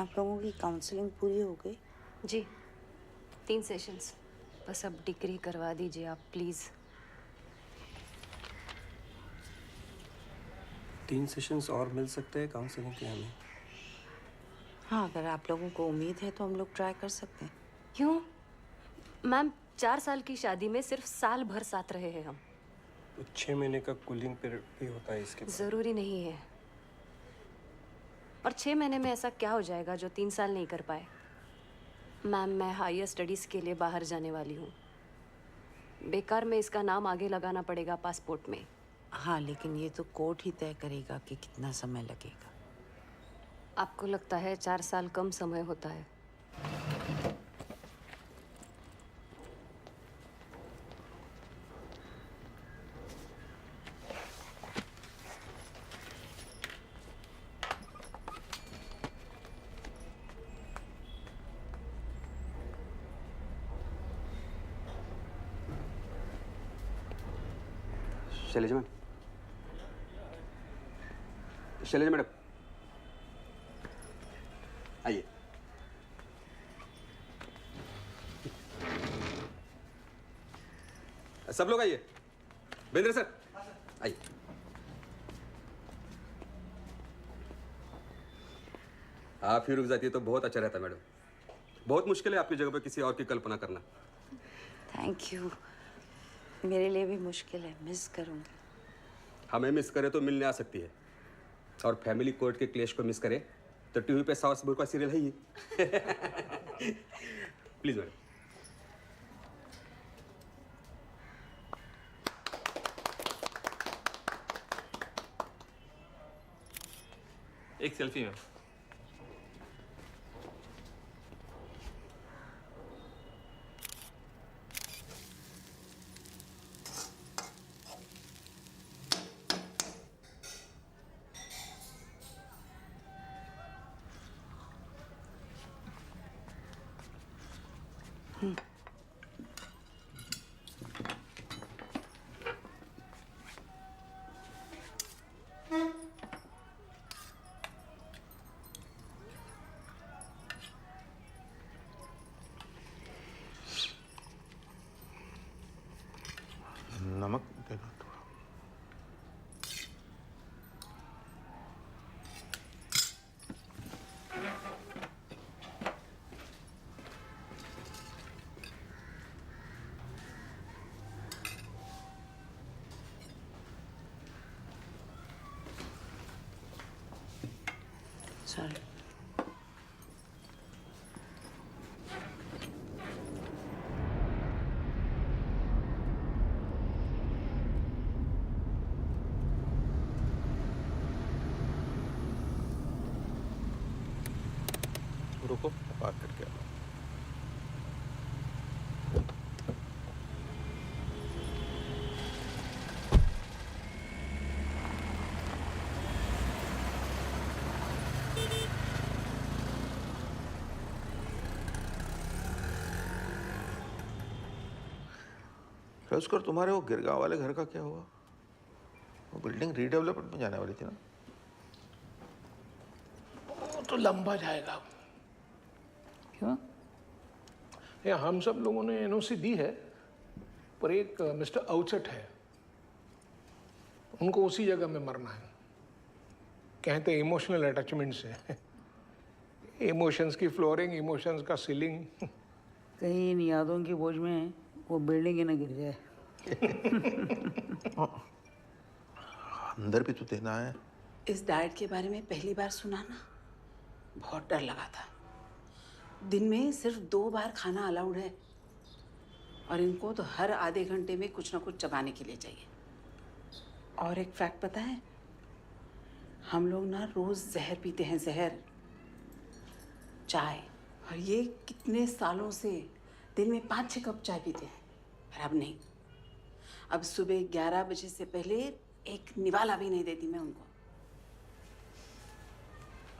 आप लोगों की काउंसलिंग पूरी हो गई? जी 3 सेशंस, बस अब डिग्री करवा दीजिए आप प्लीज़। 3 सेशंस और मिल सकते हैं काउंसलिंग के हमें। हाँ, अगर आप लोगों को उम्मीद है तो हम लोग ट्राई कर सकते हैं। क्यों मैम, 4 साल की शादी में सिर्फ साल भर साथ रहे हैं हम। तो 6 महीने का कूलिंग पीरियड भी होता है इसके बाद। ज़रूरी नहीं है। और 6 महीने में ऐसा क्या हो जाएगा जो 3 साल नहीं कर पाए? मैम, मैं हायर स्टडीज़ के लिए बाहर जाने वाली हूँ। बेकार में इसका नाम आगे लगाना पड़ेगा पासपोर्ट में। हाँ, लेकिन ये तो कोर्ट ही तय करेगा कि कितना समय लगेगा। आपको लगता है 4 साल कम समय होता है? शैलेजा मैम, शैलेजा मैडम आइए। सब लोग आइए। बेंद्र सर आइए। आप ही रुक जाती है तो बहुत अच्छा रहता मैडम। बहुत मुश्किल है आपकी जगह पर किसी और की कल्पना करना। Thank you. मेरे लिए भी मुश्किल है, मिस करूँगी। हमें मिस करे तो मिलने आ सकती है, और फैमिली कोर्ट के क्लेश को मिस करे तो टीवी पे सास बहू का सीरियल है ही। Please madam. एक सेल्फी में। नमक देना थोड़ा। सॉरी। रुको, बात करके आओ। कर तुम्हारे वो गिरगांव वाले घर का क्या हुआ? वो बिल्डिंग रीडेवलपमेंट में जाने वाली थी ना? वो तो लंबा जाएगा। क्यों? या हम सब लोगों ने एनओसी दी है, पर एक मिस्टर आउटसेट है, उनको उसी जगह में मरना है। कहते इमोशनल अटैचमेंट से। इमोशंस की फ्लोरिंग, इमोशंस का सीलिंग। कहीं इन यादों की बोझ में वो बिल्डिंग ही ना गिर जाए। अंदर भी तो देना है। इस डाइट के बारे में पहली बार सुना ना, बहुत डर लगा था। दिन में सिर्फ 2 बार खाना अलाउड है, और इनको तो हर आधे घंटे में कुछ ना कुछ चबाने के लिए चाहिए। और एक फैक्ट पता है, हम लोग ना रोज जहर पीते हैं, जहर, चाय। और ये कितने सालों से दिन में 5-6 कप चाय पीते हैं, पर अब नहीं। अब सुबह 11 बजे से पहले एक निवाला भी नहीं देती मैं उनको।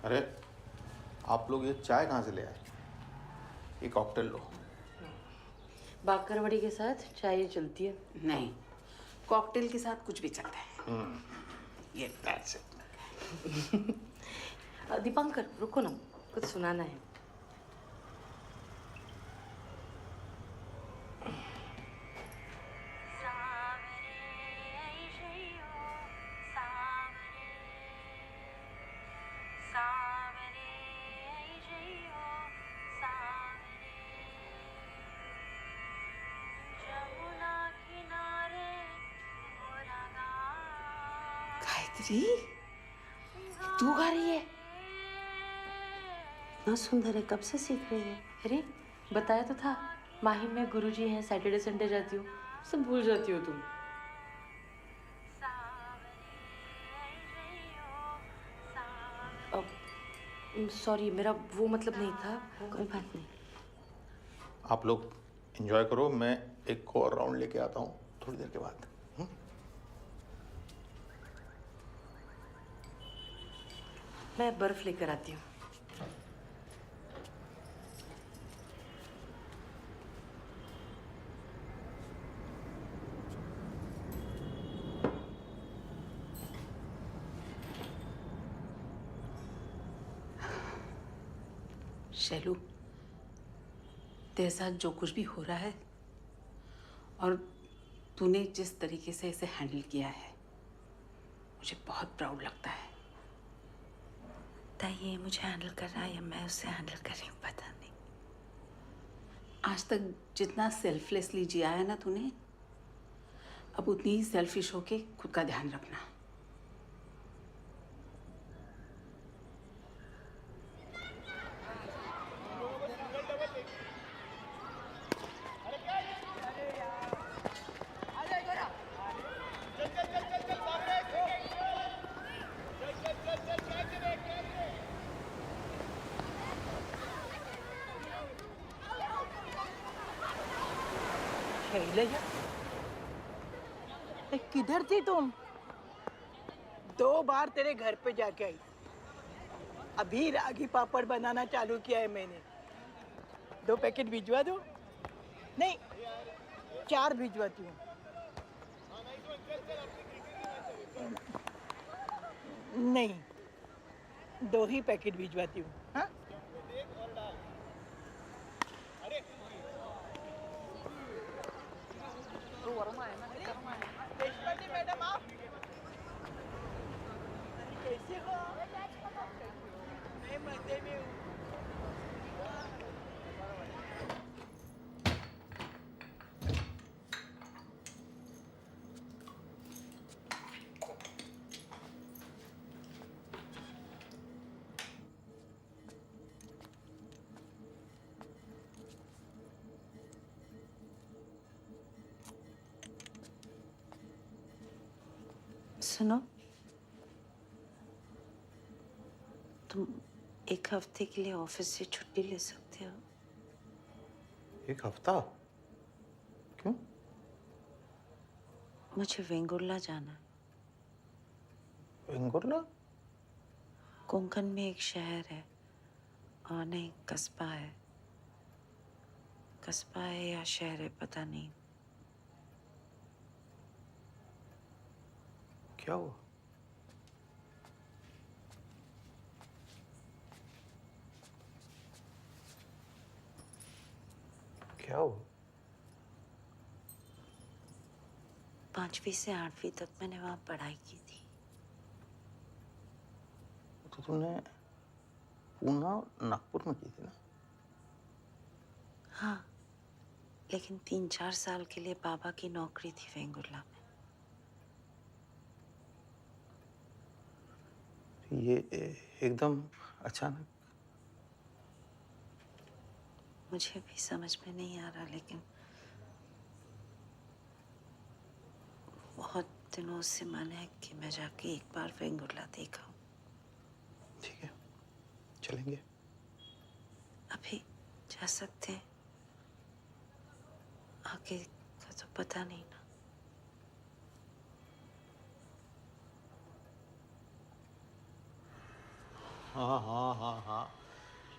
अरे आप लोग ये चाय कहाँ से ले आए? ये कॉकटेल लो। बाकरवड़ी के साथ चाय चलती है? नहीं, कॉकटेल के साथ कुछ भी चलता है। ये That's it. दीपांकर रुको ना, कुछ सुनाना है। गायत्री, तू गा रही है? इतना सुंदर है, कब से सीख रही है? अरे बताया तो था, माहिम में गुरुजी हैं, सैटरडे संडे जाती हूँ, सब भूल जाती हो तुम। सॉरी, मेरा वो मतलब नहीं था। कोई बात नहीं। आप लोग एंजॉय करो, मैं एक और राउंड लेके आता हूँ थोड़ी देर के बाद। मैं बर्फ लेकर आती हूँ। शैलू, तेरे साथ जो कुछ भी हो रहा है और तूने जिस तरीके से इसे हैंडल किया है, मुझे बहुत प्राउड लगता है। ये मुझे हैंडल कर रहा है या मैं उसे हैंडल कर रही हूँ, पता नहीं। आज तक जितना सेल्फलेसली जिया है ना तूने, अब उतनी ही सेल्फिश होके खुद का ध्यान रखना। शैलजा, किधर थी तुम? 2 बार तेरे घर पे जाके आई। अभी रागी पापड़ बनाना चालू किया है मैंने। 2 पैकेट भिजवा दो? नहीं, 4 भिजवाती हूँ। नहीं, 2 ही पैकेट भिजवाती हूँ। हाँ? मैडम, आप कैसे हो? मैं मजे में हूँ। सुनो, तुम 1 हफ्ते के लिए ऑफिस से छुट्टी ले सकते हो। 1 हफ्ता? क्यों? मुझे वेंगुर्ला जाना है। वेंगुर्ला? कोंकण में एक शहर है, और नहीं, कस्बा है। कस्बा है या शहर है, पता नहीं। क्या हुआ? क्या हुआ? 5वीं से 8वीं तक मैंने वहाँ पढ़ाई की थी। तो तुमने पूना और नागपुर में की थी ना? हाँ, लेकिन 3-4 साल के लिए बाबा की नौकरी थी वेंगुर्ला में। ये एकदम अचानक? मुझे भी समझ में नहीं आ रहा, लेकिन बहुत दिनों से मन है कि मैं जाके एक बार वेंगुर्ला देखा हूँ। ठीक है, चलेंगे। अभी जा सकते हैं, आगे का तो पता नहीं ना। हाँ हाँ हाँ हाँ,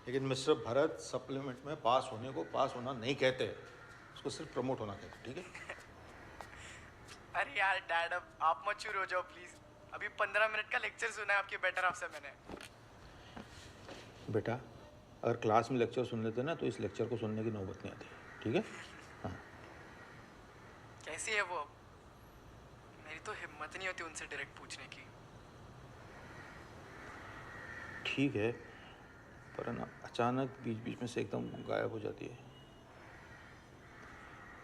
लेकिन मिस्टर भरत, सप्लीमेंट में पास होने को पास होना नहीं कहते, उसको सिर्फ प्रमोट होना कहते, ठीक है? अरे यार डैड, अब आप मचूर हो जाओ प्लीज। अभी 15 मिनट का लेक्चर सुना है आपके बेटर हाफ से मैंने। बेटा, अगर क्लास में लेक्चर सुन लेते ना तो इस लेक्चर को सुनने की नौबत नहीं आती, ठीक है? हाँ। कैसी है वो अब? मेरी तो हिम्मत नहीं होती उनसे डायरेक्ट पूछने की। ठीक है, पर ना अचानक बीच बीच में से एकदम गायब हो जाती है।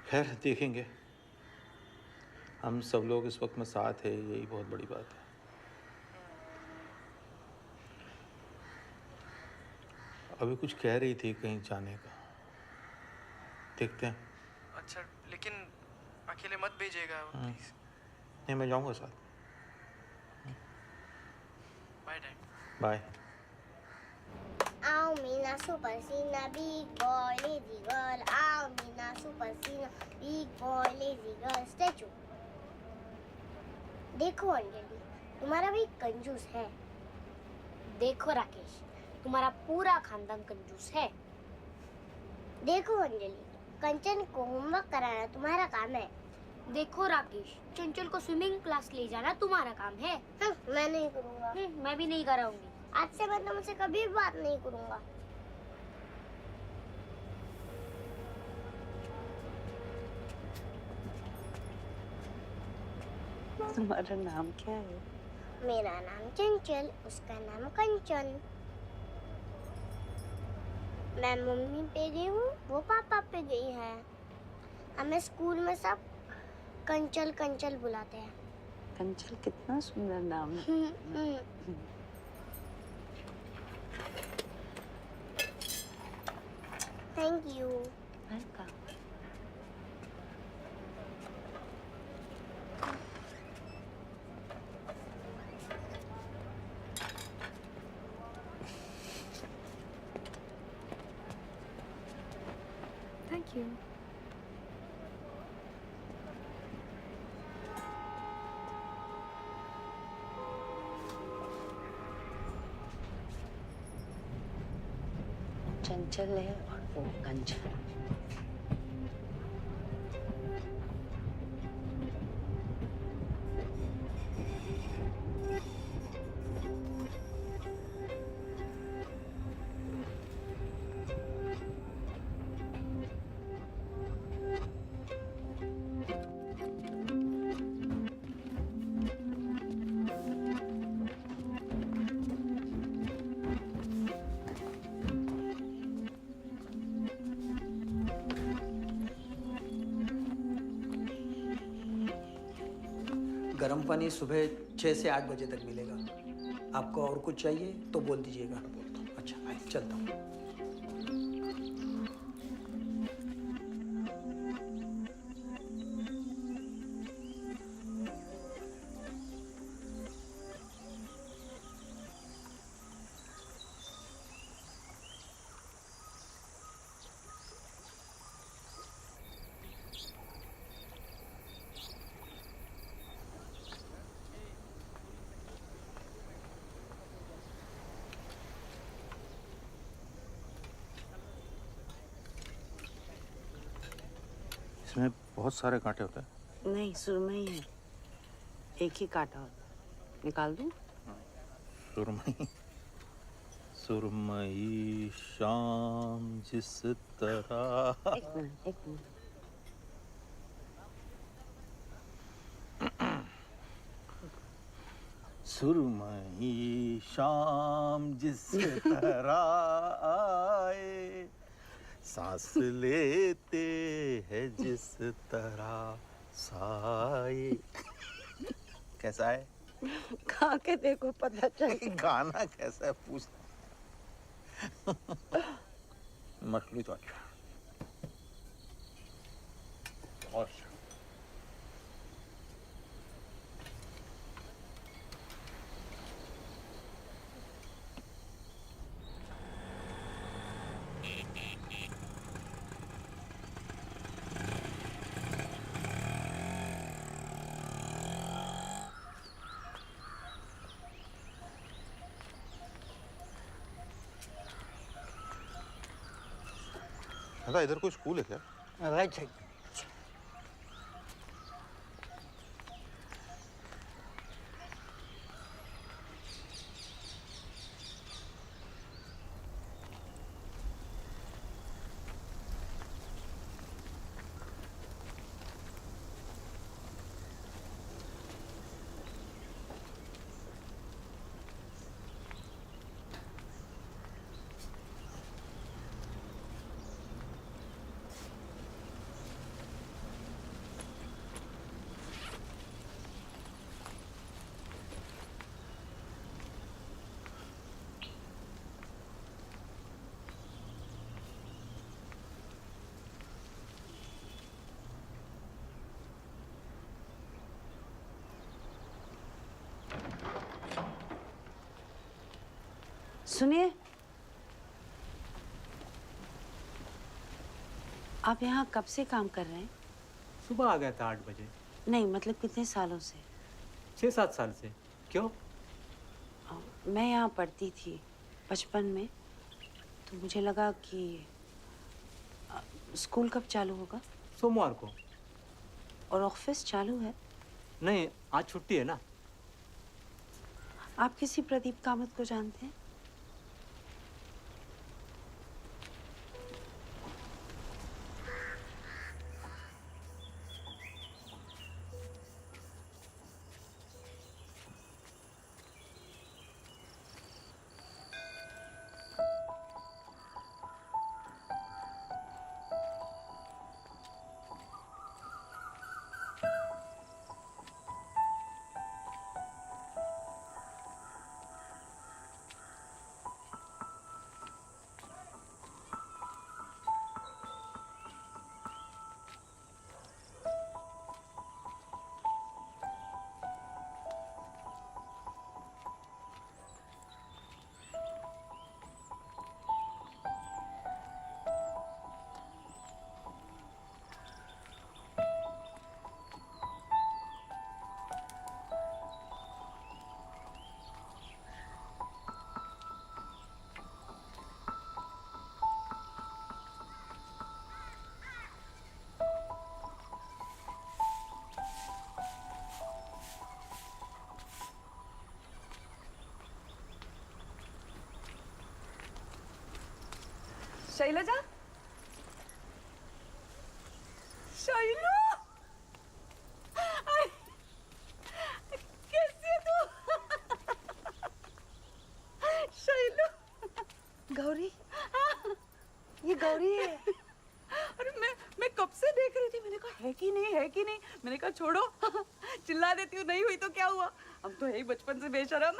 खैर देखेंगे, हम सब लोग इस वक्त में साथ है, यही बहुत बड़ी बात है। अभी कुछ कह रही थी कहीं जाने का, देखते हैं। अच्छा, लेकिन अकेले मत भेजिएगा प्लीज। नहीं, मैं जाऊंगा साथ। Bye dad. Bye. Ow, Mina Super Sina, big boy, lazy girl. Ow, Mina Super Sina, big boy, lazy girl. Statue. देखो अंजलि, तुम्हारा भी कंजूस है। देखो राकेश, तुम्हारा पूरा खानदान कंजूस है। देखो अंजलि, कंचन को होमवर्क कराना तुम्हारा काम है। देखो राकेश, चंचल को स्विमिंग क्लास ले जाना तुम्हारा काम है। मैं नहीं करूँगा। मैं भी नहीं कराऊंगी। आज से मैं तुमसे कभी भी बात नहीं करूँगा। तुम्हारा नाम क्या है? मेरा नाम चंचल, उसका नाम कंचन। मैं मम्मी पे गई हूँ, वो पापा पे गई है। हमें स्कूल में सब कंचल कंचल बुलाते हैं। कंचल कितना सुंदर नाम है। Thank you. Welcome. Thank you. चंचल है और वो कंचन। गर्म पानी सुबह 6 से 8 बजे तक मिलेगा। आपको और कुछ चाहिए तो बोल दीजिएगा। अच्छा, आइए चलता हूँ। इसमें बहुत सारे कांटे होते हैं। नहीं, सुरमई है, एक ही काटा होता है। निकाल दूं? सुरमई, सुरमई शाम जिस तरह। एक मिनट, एक मिनट। सुरमई शाम जिस तरह आए, सांस लेते हैं जिस तरह साए। कैसा है? खा के देखो, पता चल। गाना कैसा है पूछ। मछली तो अच्छा और अच्छा। दादा इधर कोई स्कूल है क्या? Right side. सुनिए, आप यहाँ कब से काम कर रहे हैं? सुबह आ गया था 8 बजे। नहीं, मतलब कितने सालों से? 6-7 साल से। क्यों? मैं यहाँ पढ़ती थी बचपन में, तो मुझे लगा कि स्कूल कब चालू होगा। सोमवार को। और ऑफिस चालू है? नहीं, आज छुट्टी है ना। आप किसी प्रदीप कामत को जानते हैं? शैलजा, शैलू, कैसी है तू? शैलू, गौरी, ये गौरी है। अरे मैं कब से देख रही थी, मैंने कहा है कि नहीं, है कि नहीं। मैंने कहा छोड़ो, चिल्ला देती हूँ, नहीं हुई तो क्या हुआ, हम तो है ही बचपन से बेशरम।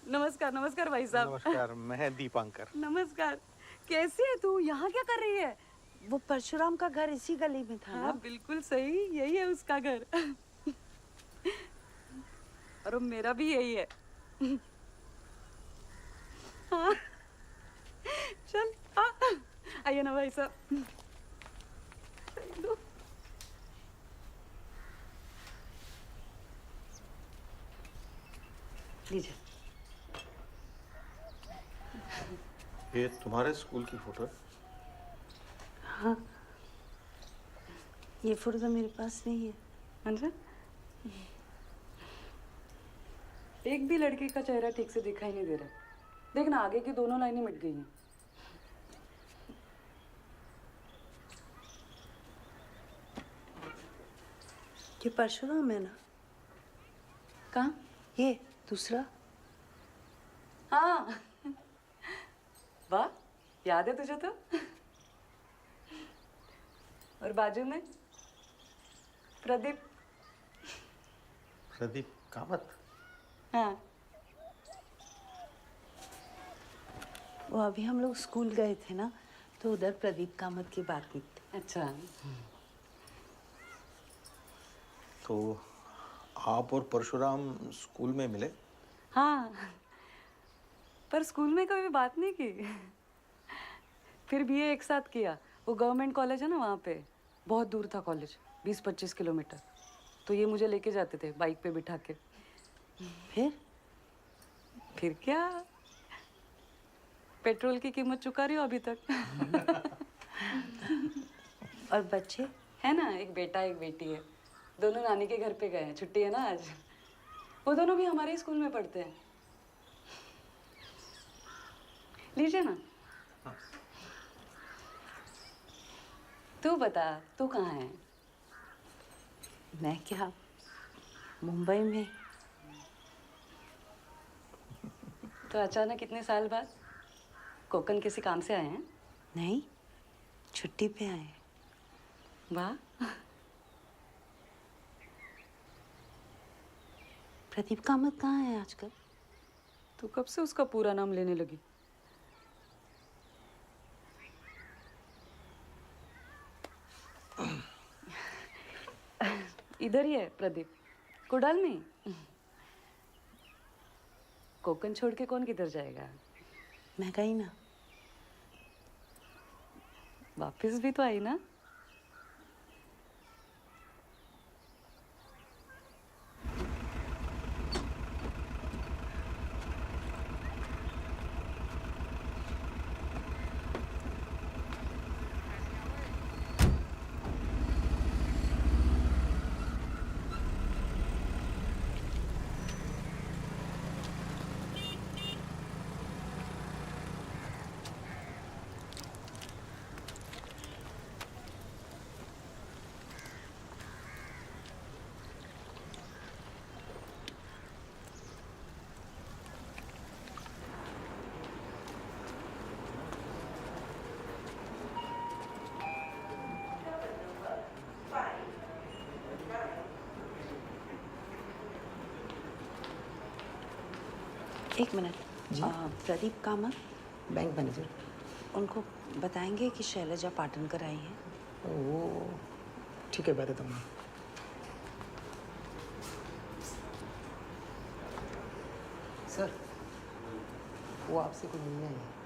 नमस्कार, नमस्कार भाई साहब। नमस्कार, मैं दीपांकर। नमस्कार, कैसी है तू, यहाँ क्या कर रही है? वो परशुराम का घर इसी गली में था। हाँ, बिल्कुल सही, यही है उसका घर। और मेरा भी यही है। हाँ, चल आइए ना भाई साहब। लीजिए। ये तुम्हारे स्कूल की फोटो है? हाँ, ये फोटो तो मेरे पास नहीं है। अच्छा, एक भी लड़के का चेहरा ठीक से दिखाई नहीं दे रहा। देखना, आगे की दोनों लाइनें मिट गई हैं। ये परशुराम है ना? कहाँ? ये दूसरा। हाँ, वाह, याद है तुझे तो। और बाजू में प्रदीप। प्रदीप कामत? हाँ, वो अभी हम लोग स्कूल गए थे ना, तो उधर प्रदीप कामत की बात हुई थी। अच्छा। तो आप और परशुराम स्कूल में मिले? हाँ, पर स्कूल में कभी बात नहीं की। फिर बीए एक साथ किया। वो गवर्नमेंट कॉलेज है ना, वहाँ पे बहुत दूर था कॉलेज, 20-25 किलोमीटर। तो ये मुझे लेके जाते थे बाइक पे बिठा के। फिर क्या, पेट्रोल की कीमत चुका रही हो अभी तक। और बच्चे है ना, एक बेटा एक बेटी है। दोनों नानी के घर पे गए हैं, छुट्टी है ना आज। वो दोनों भी हमारे ही स्कूल में पढ़ते हैं। लीजिए ना। तू बता, तू कहाँ है? मैं क्या, मुंबई में। तो अचानक इतने साल बाद कोकण किसी काम से आए हैं? नहीं, छुट्टी पे आए हैं। वाह। प्रदीप कामत कहाँ है आजकल? तू कब से उसका पूरा नाम लेने लगी? इधर ही है प्रदीप, कुडाल में। कोकन छोड़ के कौन किधर जाएगा? मैं गई ना। वापस भी तो आई ना। एक minute. Pradeep Kamat, bank manager. उनको बताएंगे कि शैलजा पाटनकर आई है। वो ठीक है, बताता हूँ। सर, वो आपसे कुछ मिलने आई है।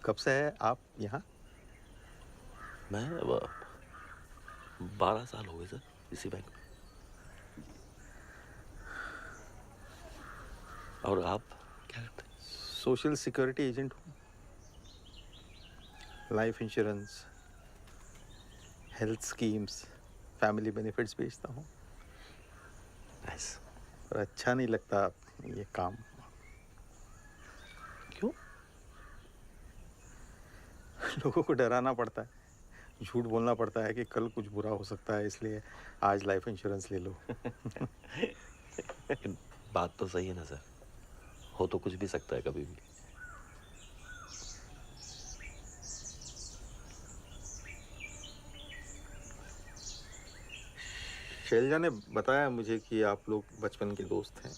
कब से है आप यहाँ? मैं 12 साल हो गए सर इसी बैंक में। और आप क्या करते हैं? सोशल सिक्योरिटी एजेंट हूँ। Life insurance, health schemes, family benefits बेचता हूँ। नाइस। पर अच्छा नहीं लगता ये काम। क्यों? लोगों को डराना पड़ता है, झूठ बोलना पड़ता है कि कल कुछ बुरा हो सकता है, इसलिए आज लाइफ इंश्योरेंस ले लो। बात तो सही है ना सर, हो तो कुछ भी सकता है कभी भी। शैलजा ने बताया मुझे कि आप लोग बचपन के दोस्त हैं।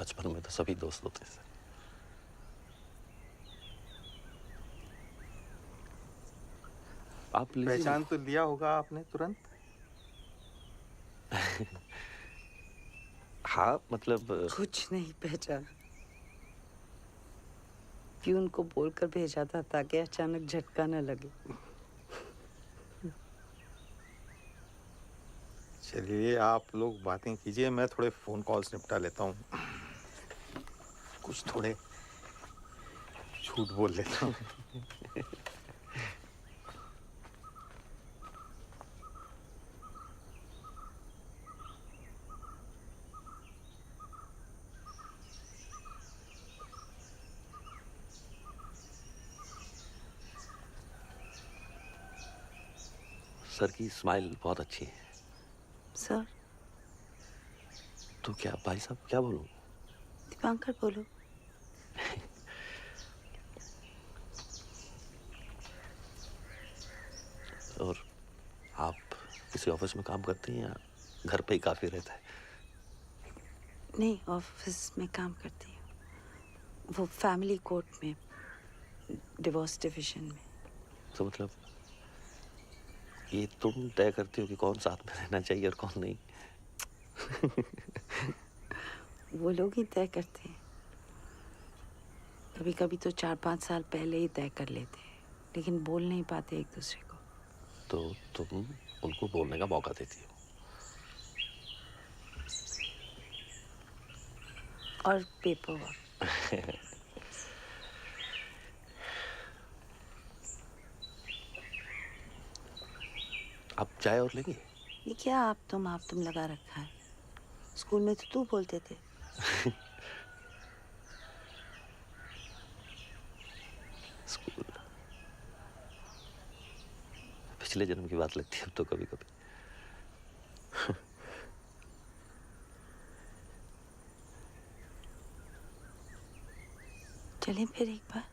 बचपन में तो सभी दोस्त होते हैं सर। आप पहचान तो लिया होगा आपने तुरंत? हाँ, मतलब कुछ नहीं पहचाना। प्यून को बोलकर भेजा था ताकि अचानक झटका न लगे। चलिए आप लोग बातें कीजिए, मैं थोड़े फोन कॉल्स निपटा लेता हूँ। कुछ थोड़े झूठ बोल लेता हूँ। सर की स्माइल बहुत अच्छी है। सर? तो क्या भाई साहब क्या बोलूं? दीपांकर बोलो। और आप किसी ऑफिस में काम करती हैं या घर पे ही काफी रहता है? नहीं, ऑफिस में काम करती हूँ। वो फैमिली कोर्ट में, डिवोर्स डिवीजन में। तो मतलब ये तुम तय करती हो कि कौन साथ में रहना चाहिए और कौन नहीं? वो लोग ही तय करते हैं। कभी कभी तो 4-5 साल पहले ही तय कर लेते हैं, लेकिन बोल नहीं पाते एक दूसरे को। तो तुम उनको बोलने का मौका देती हो? और पेपर वर्क। आप चाय और लेंगे? ये क्या आप तुम लगा रखा है? स्कूल में तो तू बोलते थे। स्कूल पिछले जन्म की बात लगती है अब तो कभी कभी। चलें फिर एक बार।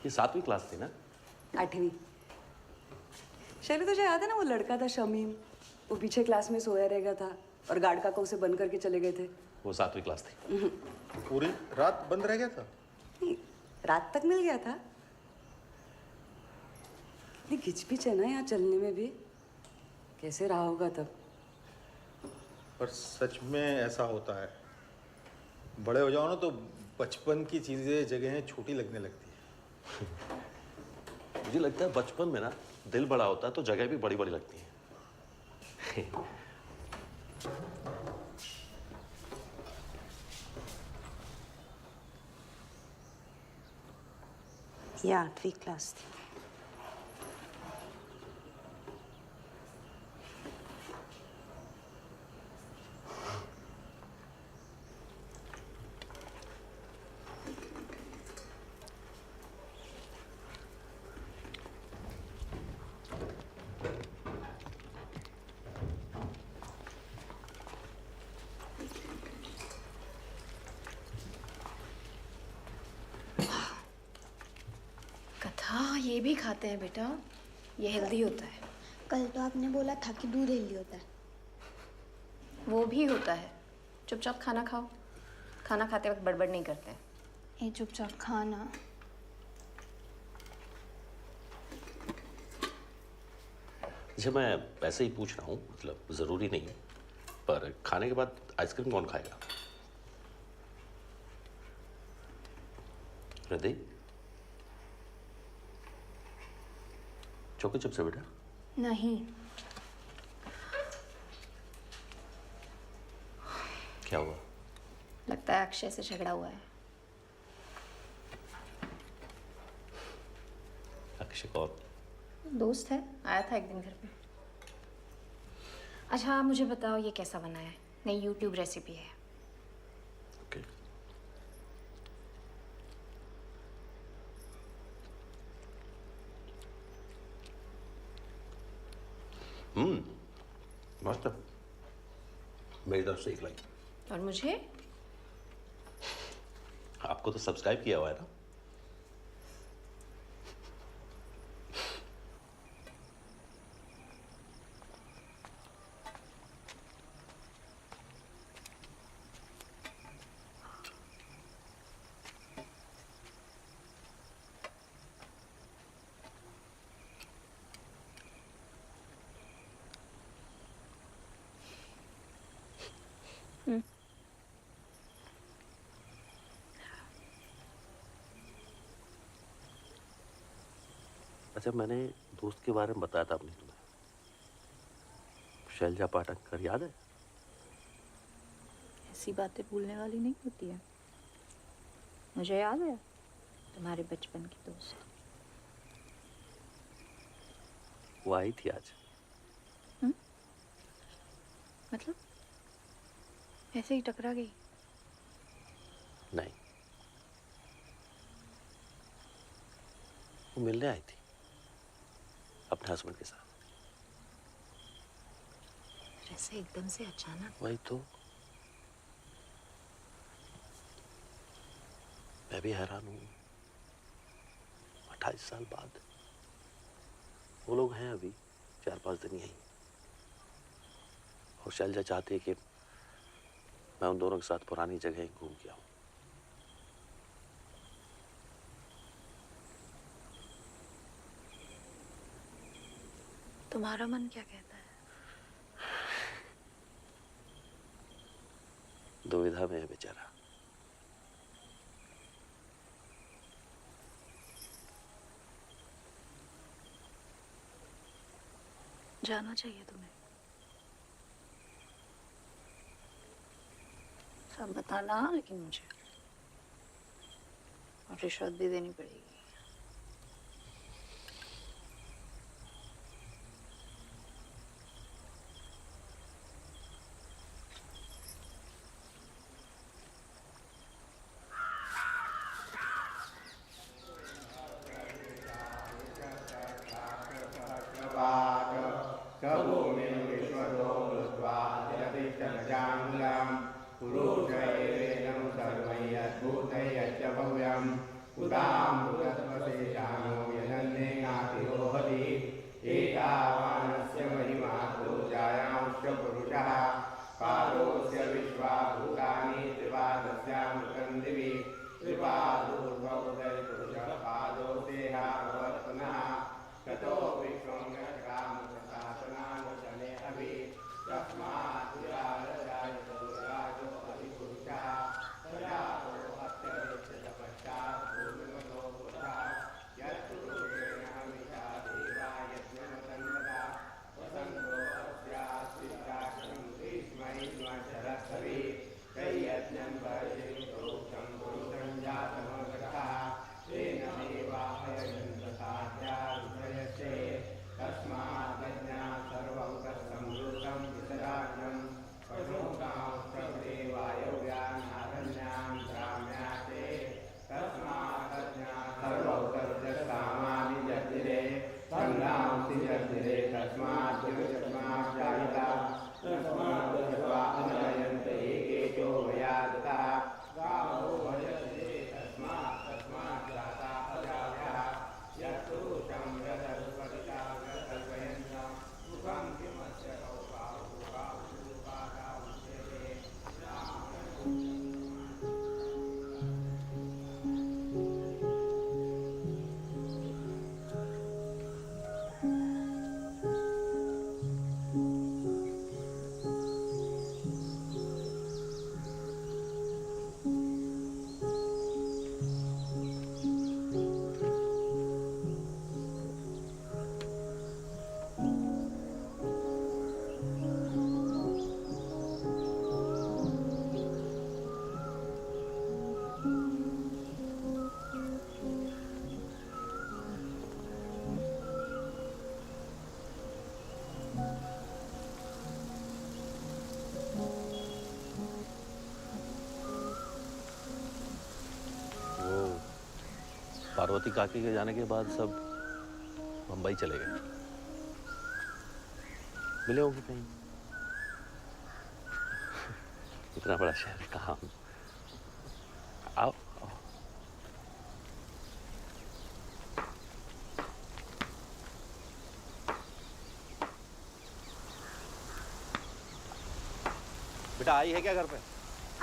आपकी 7वीं क्लास थी ना? 8वीं। शैली, तुझे याद है ना वो लड़का था शमीम, वो पीछे क्लास में सोया रह गया था और गार्ड काका उसे बंद करके चले गए थे। वो 7वीं क्लास थी। पूरी रात बंद रह गया था? नहीं, रात तक मिल गया था। कितनी घिचपिच है ना यहाँ चलने में भी, कैसे रहा होगा तब। पर सच में ऐसा होता है, बड़े हो जाओ ना तो बचपन की चीजें जगहें छोटी लगने लगती है। मुझे लगता है बचपन में ना दिल बड़ा होता है तो जगह भी बड़ी बड़ी लगती है। ये 8वीं क्लास थी। कथा ये भी खाते हैं बेटा, ये हेल्दी होता है। कल तो आपने बोला था कि दूध हेल्दी होता है। वो भी होता है। चुपचाप खाना खाओ, खाना खाते वक्त बड़बड़ नहीं करते। ये चुपचाप खाना। अच्छा, मैं वैसे ही पूछ रहा हूँ, मतलब ज़रूरी नहीं, पर खाने के बाद आइसक्रीम कौन खाएगा? हृदय, चोको चिप्स है बेटा? नहीं। क्या हुआ? लगता है अक्षय से झगड़ा हुआ है। अक्षय कौन? दोस्त है, आया था एक दिन घर पे। अच्छा मुझे बताओ ये कैसा बना है? नई यूट्यूब रेसिपी है। ओके। मस्त है। मेरी तरफ से एक लाइक। और मुझे? आपको तो सब्सक्राइब किया हुआ है ना? अच्छा, मैंने दोस्त के बारे में बताया था अपने तुम्हें, शैलजा पाटकर, याद है? ऐसी बातें भूलने वाली नहीं होती है। मुझे याद है तुम्हारे बचपन की दोस्त। वो आई थी आज। मतलब ऐसे ही टकरा गई? नहीं, वो मिलने आई थी अपने हस्बैंड के साथ। ऐसे एकदम से अचानक? वही तो, मैं भी हैरान हूँ। 28 साल बाद वो लोग हैं अभी 4-5 दिन यहीं, और शैलजा चाहती है कि मैं उन दोनों के साथ पुरानी जगह घूम के आऊं। तुम्हारा मन क्या कहता है? दुविधा में है बेचारा। जाना चाहिए तुम्हें। सब बताना, लेकिन मुझे और रिश्वत भी देनी पड़ेगी। उदामृतत्वशेषाणो यजन्नेनातिरोहति एतावानस्य महिमा जायांश्च पुरुषः पादोऽस्य विश्वाभूतानि त्रिपादस्यामृतं दिवि त्रिपादोर्ध्वोदयपुरुषः पादो देहाभवत्पुनः ततो विश्वं यत्कामप्रशासनानुशने अभि तस्मात् विराजो अधिपुरुषः प्रजातो अत्यवेक्षत पश्चात् भूमिमतो पुरः यत्पुरुषेण हमिषा देवा यज्ञमतन्वता वसन्तो अस्यास्तिष्ठाक्षं ग्रीष्मैश्वर्षरस्सवि कैयज्ञं वर्षितोक्षं पुरुषं जातमगतः तेन देवाहयजन्त साध्यारुषयसे तस्मात् यज्ञात् सर्वं तत्संवृतं वितराज्ञं पशूनां ग्राम्याते तस्मात् यज्ञात् सर्वं तत्सामानि यज्ञे संगांसि यज्ञे तस्मात् जगन्मात् जायता तस्मात् स्वानयन्त एकेचो वयादता गावो भजते तस्मात् जाता अजायः यत्पुरुषं यदनुपदिता कल्पयन्तं सुखं किमस्य पार्वती काकी के जाने के बाद सब मुंबई चले गए। मिले होंगे कहीं। इतना बड़ा शहर कहाँ। आओ, आओ। बेटा आई है क्या घर पे?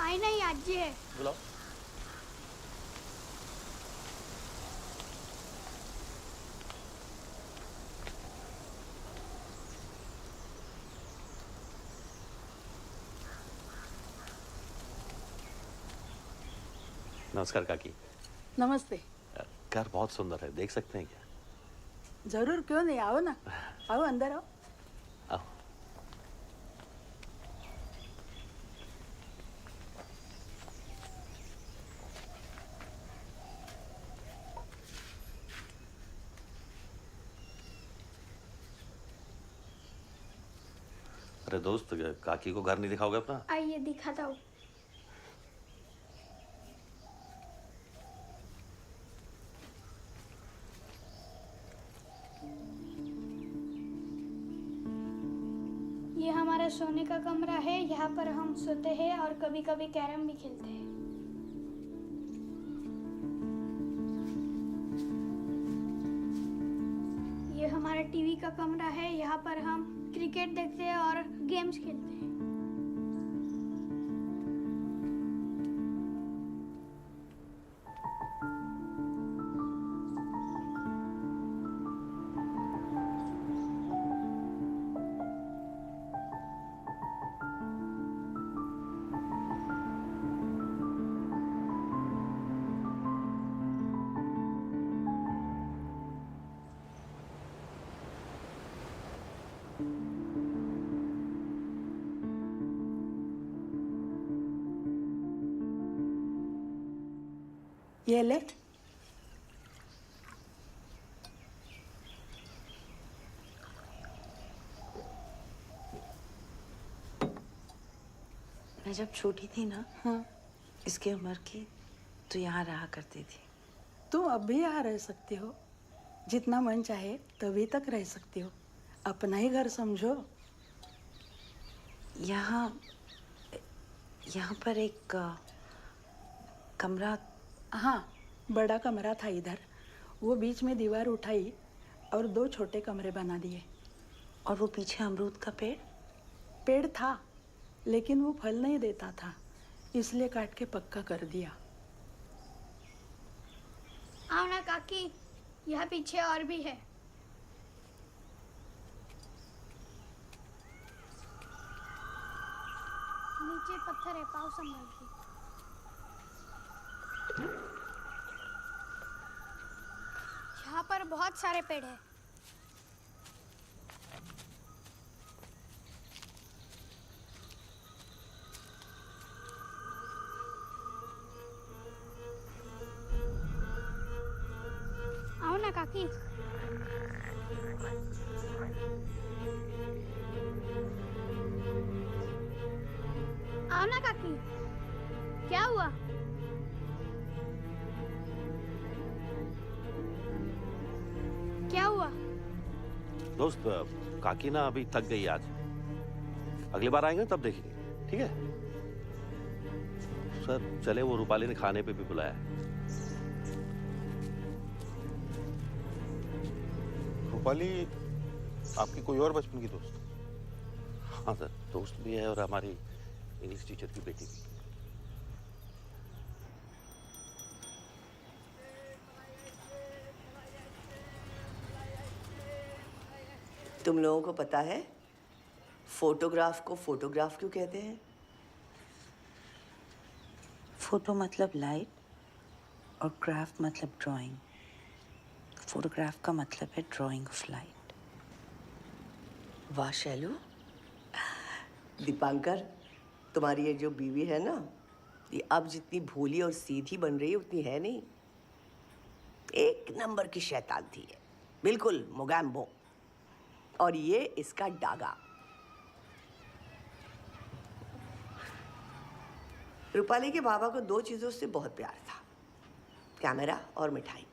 आई नहीं, आज जी है। बुलाओ। नमस्कार काकी। नमस्ते। घर बहुत सुंदर है, देख सकते हैं क्या? जरूर, क्यों नहीं, आओ ना, आओ अंदर आओ। आओ। अरे दोस्त, काकी को घर नहीं दिखाओगे अपना? आइए दिखाता हूँ। ये हमारा सोने का कमरा है, यहाँ पर हम सोते हैं और कभी कभी कैरम भी खेलते हैं। ये हमारा टीवी का कमरा है, यहाँ पर हम क्रिकेट देखते हैं और गेम्स खेलते हैं। ये ले। मैं जब छोटी थी ना, हाँ, इसकी उम्र की, तो यहाँ रहा करती थी। तुम अब भी यहाँ रह सकती हो, जितना मन चाहे तभी तक रह सकती हो। अपना ही घर समझो। यहाँ पर एक कमरा। हाँ, बड़ा कमरा था इधर, वो बीच में दीवार उठाई और 2 छोटे कमरे बना दिए। और वो पीछे अमरूद का पेड़? पेड़ था, लेकिन वो फल नहीं देता था, इसलिए काट के पक्का कर दिया। आओ ना काकी, यहाँ पीछे और भी है। नीचे पत्थर है, पाँव संभाल के। यहाँ पर बहुत सारे पेड़ हैं। आओ ना काकी। आओ ना काकी। क्या हुआ? क्या हुआ? दोस्त, काकी ना अभी थक गई आज। अगली बार आएंगे तब देखेंगे, ठीक है? सर चले, वो रूपाली ने खाने पे भी बुलाया है। रूपाली आपकी कोई और बचपन की दोस्त? हाँ सर, दोस्त भी है और हमारी इंग्लिश टीचर की बेटी भी। तुम लोगों को पता है फोटोग्राफ को फोटोग्राफ क्यों कहते हैं? फोटो मतलब लाइट और ग्राफ मतलब ड्राइंग। फोटोग्राफ का मतलब है ड्राइंग ऑफ लाइट। वाह शैलू, दीपांकर, तुम्हारी ये जो बीवी है ना, ये अब जितनी भोली और सीधी बन रही है उतनी है नहीं। एक नंबर की शैतान थी है, बिल्कुल मोगैम्बो। और ये इसका डागा। रूपाली के बाबा को 2 चीजों से बहुत प्यार था, कैमरा और मिठाई।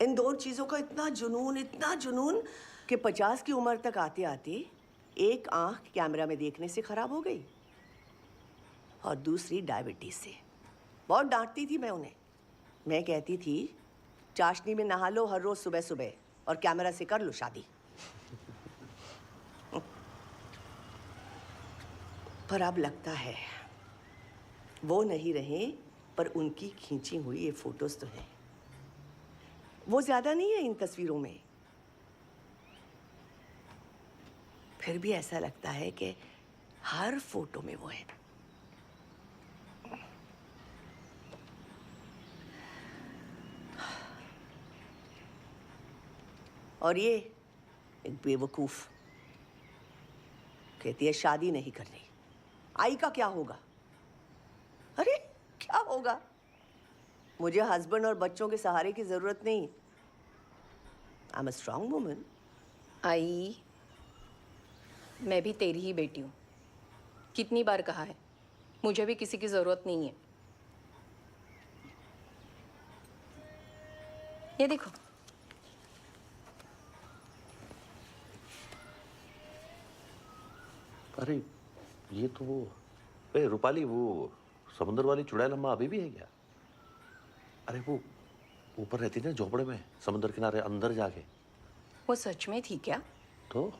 इन 2 चीजों का इतना जुनून कि 50 की उम्र तक आते आते एक आंख कैमरा में देखने से खराब हो गई और दूसरी डायबिटीज से। बहुत डांटती थी मैं उन्हें। मैं कहती थी चाशनी में नहा लो हर रोज सुबह सुबह और कैमरा से कर लो शादी। पर अब लगता है वो नहीं रहे, पर उनकी खींची हुई ये फोटोज तो हैं। वो ज्यादा नहीं है इन तस्वीरों में, फिर भी ऐसा लगता है कि हर फोटो में वो है। और ये एक बेवकूफ कहती है शादी नहीं करनी। आई का क्या होगा? अरे क्या होगा? मुझे हस्बैंड और बच्चों के सहारे की जरूरत नहीं। I am a strong woman. I, मैं भी तेरी ही बेटी हूँ। कितनी बार कहा है, मुझे भी किसी की जरूरत नहीं है। ये देखो, अरे ये तो वो, रूपाली, वो समुद्र वाली चुड़ैल अम्मा अभी भी है क्या? अरे वो ऊपर रहती ना झोपड़े में, समुद्र किनारे अंदर जाके। वो सच में थी क्या? तो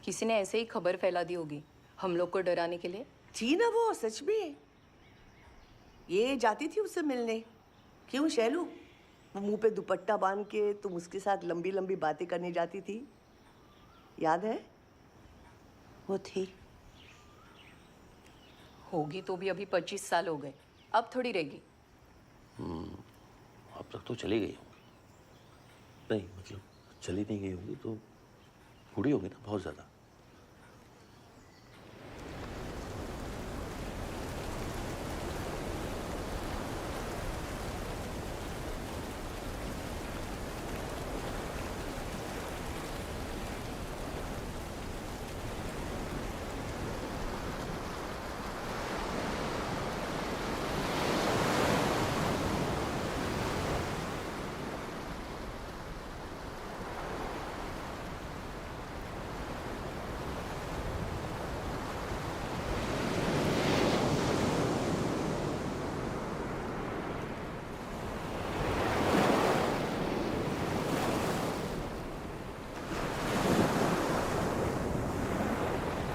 किसी ने ऐसे ही खबर फैला दी होगी हम लोग को डराने के लिए। थी ना वो सच में। ये जाती थी उससे मिलने। क्यों शैलू? वो मुंह पे दुपट्टा बांध के तुम उसके साथ लंबी लंबी बातें करने जाती थी, याद है? वो थी। होगी तो भी अभी 25 साल हो गए, अब थोड़ी रहेगी। अब तक तो चली गई होंगी। नहीं मतलब चली नहीं गई होंगी तो बूढ़ी होगी ना बहुत ज्यादा।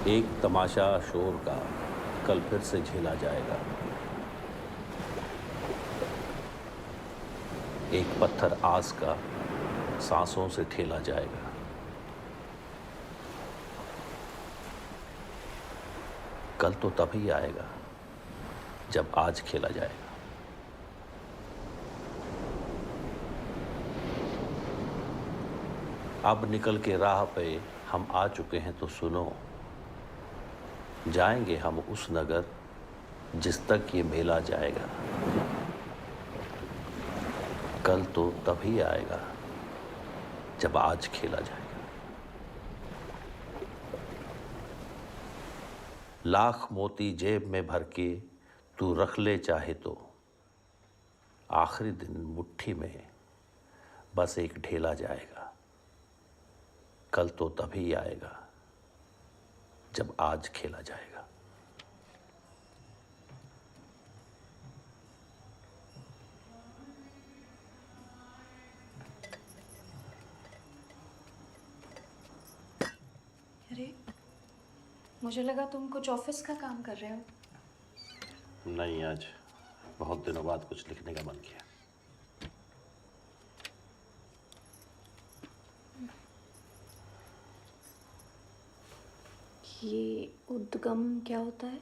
एक तमाशा शोर का कल फिर से झेला जाएगा। एक पत्थर आस का सांसों से ठेला जाएगा। कल तो तभी आएगा जब आज खेला जाएगा। अब निकल के राह पे हम आ चुके हैं तो सुनो, जाएंगे हम उस नगर जिस तक ये मेला जाएगा। कल तो तभी आएगा जब आज खेला जाएगा। लाख मोती जेब में भर के तू रख ले चाहे तो, आखिरी दिन मुट्ठी में बस एक ढेला जाएगा। कल तो तभी आएगा जब आज खेला जाएगा। अरे, मुझे लगा तुम कुछ ऑफिस का काम कर रहे हो। नहीं, आज बहुत दिनों बाद कुछ लिखने का मन किया। ये उद्गम क्या होता है?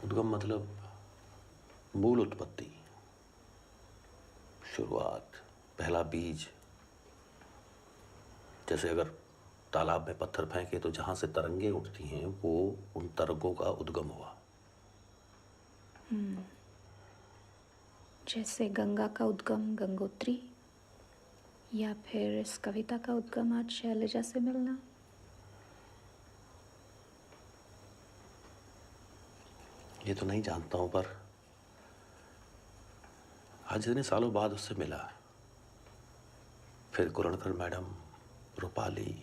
उद्गम मतलब मूल उत्पत्ति, शुरुआत, पहला बीज। जैसे अगर तालाब में पत्थर फेंके तो जहां से तरंगे उठती हैं वो उन तरंगों का उद्गम हुआ। जैसे गंगा का उद्गम गंगोत्री, या फिर इस कविता का उद्गम आज शैलजा से मिलना। ये तो नहीं जानता हूं, पर आज इतने सालों बाद उससे मिला। फिर कुरणकर मैडम, रूपाली,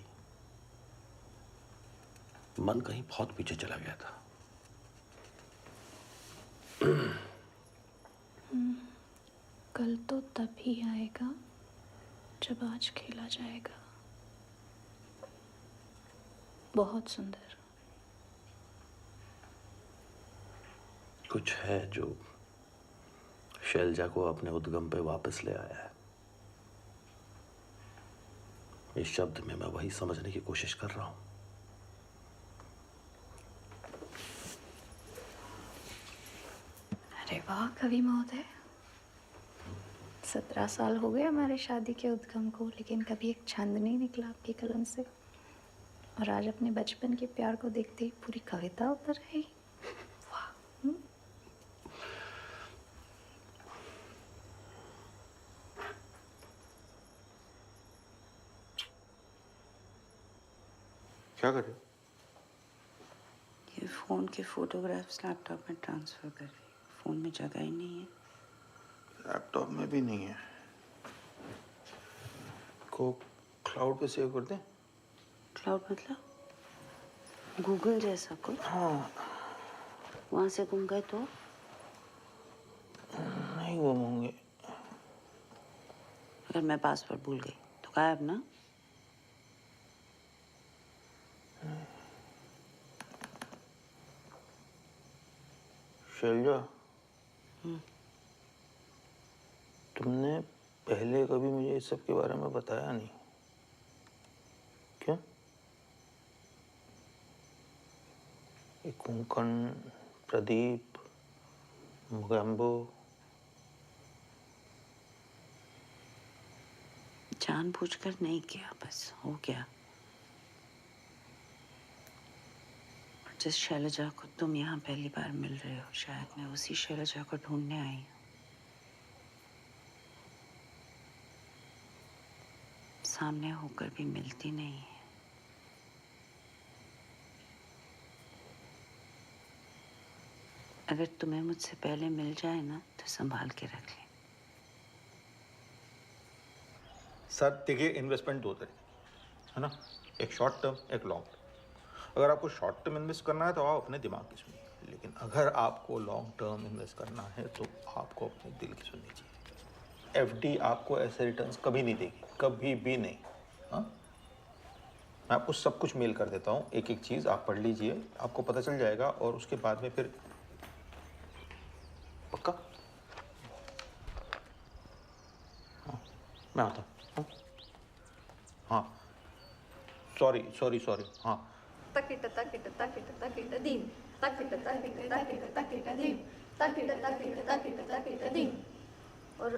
मन कहीं बहुत पीछे चला गया था। कल तो तभी आएगा जब आज खेला जाएगा। बहुत सुंदर। कुछ है जो शैलजा को अपने उद्गम पे वापस ले आया है। इस शब्द में मैं वही समझने की कोशिश कर रहा हूं। अरे वाह कवि महोदय, 17 साल हो गए हमारे शादी के उद्गम को, लेकिन कभी एक छंद नहीं निकला आपकी कलम से। और आज अपने बचपन के प्यार को देखते ही पूरी कविता उतर आई। वाह। क्या कर रहे हो? ये फ़ोन के फोटोग्राफ्स लैपटॉप में ट्रांसफ़र कर रही हूँ। फ़ोन में जगह ही नहीं है। लैपटॉप में भी नहीं है। को क्लाउड पे सेव कर दें? क्लाउड मतलब गूगल जैसा कुछ? हाँ। वहाँ से गुम गए तो? नहीं गुम होंगे। अगर मैं पासवर्ड भूल गई तो गायब ना? शैलजा, तुमने पहले कभी मुझे इस सब के बारे में बताया नहीं, क्या? ये कोंकण, प्रदीप, मोगैम्बो, जानबूझकर नहीं किया, बस हो गया। जिस शैलजा को तुम यहाँ पहली बार मिल रहे हो, शायद मैं उसी शैलजा को ढूंढने आई हूँ। सामने होकर भी मिलती नहीं है। अगर तुम्हें मुझसे पहले मिल जाए ना तो संभाल के रख ले। सर देखिए, इन्वेस्टमेंट दो तरह की है ना, एक शॉर्ट टर्म, एक लॉन्ग टर्म। अगर आपको शॉर्ट टर्म इन्वेस्ट करना है तो आप अपने दिमाग की सुनिए, लेकिन अगर आपको लॉन्ग टर्म इन्वेस्ट करना है तो आपको अपने दिल की सुननी चाहिए। एफडी आपको ऐसे रिटर्न्स कभी नहीं देगी, कभी भी नहीं। हाँ, मैं आपको सब कुछ मेल कर देता हूँ, एक एक चीज़ आप पढ़ लीजिए, आपको पता चल जाएगा और उसके बाद में फिर पक्का। हाँ, मैं आता हूँ। हाँ, सॉरी सॉरी सॉरी। हाँ, तकिट तकिट तकिट तकिट दीम तकिट तकिट तकिट तकिट दीम तकिट तकिट तकिट तकिट दीम। और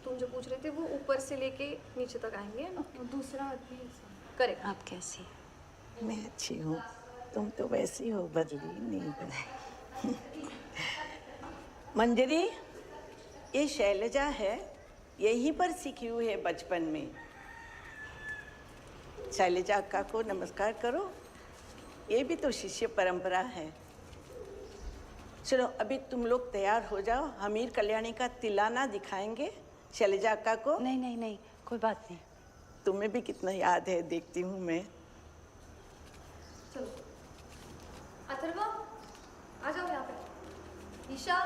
तुम जो पूछ रहे थे वो ऊपर से लेके नीचे तक आएंगे ना, दूसरा हाथ भी करेक्ट। आप कैसी? मैं अच्छी हूँ, तुम तो वैसी हो, बदली नहीं बदली। मंजरी, ये शैलजा है, यहीं पर सीखी हुई है बचपन में। शैलजा अक्का को नमस्कार करो, ये भी तो शिष्य परंपरा है। चलो अभी तुम लोग तैयार हो जाओ, हमीर कल्याणी का तिलाना दिखाएंगे शैलजा अक्का को। नहीं नहीं नहीं, कोई बात नहीं। तुम्हें भी कितना याद है, देखती हूँ मैं। चलो अथर्वा आ जाओ यहाँ पे। ईशा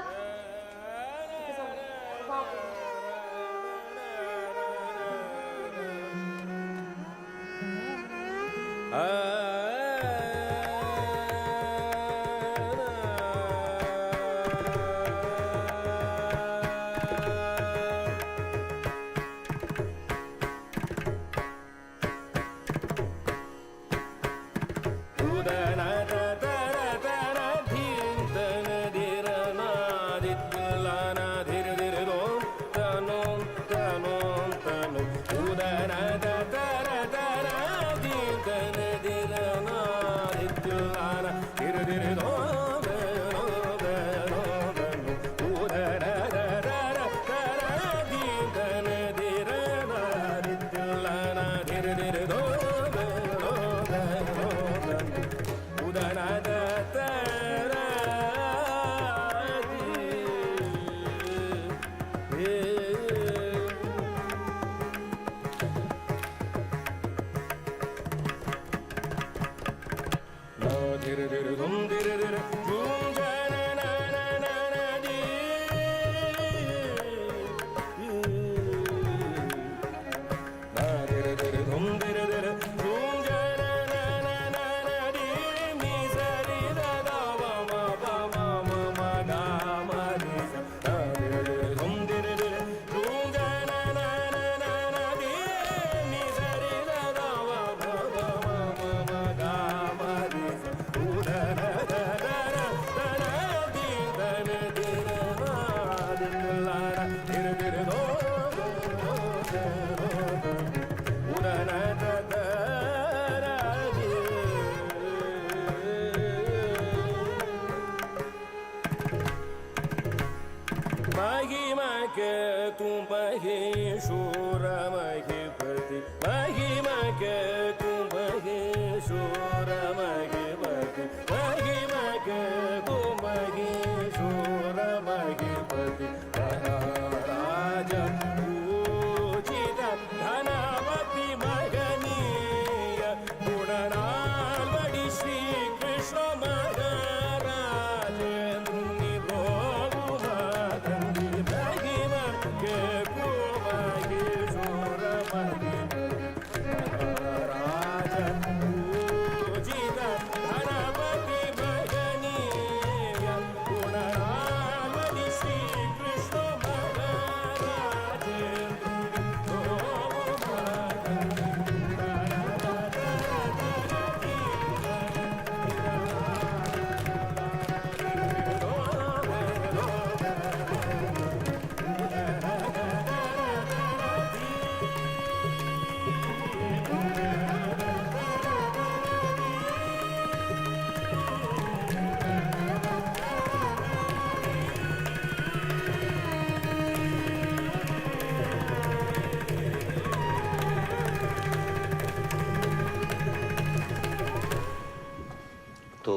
तो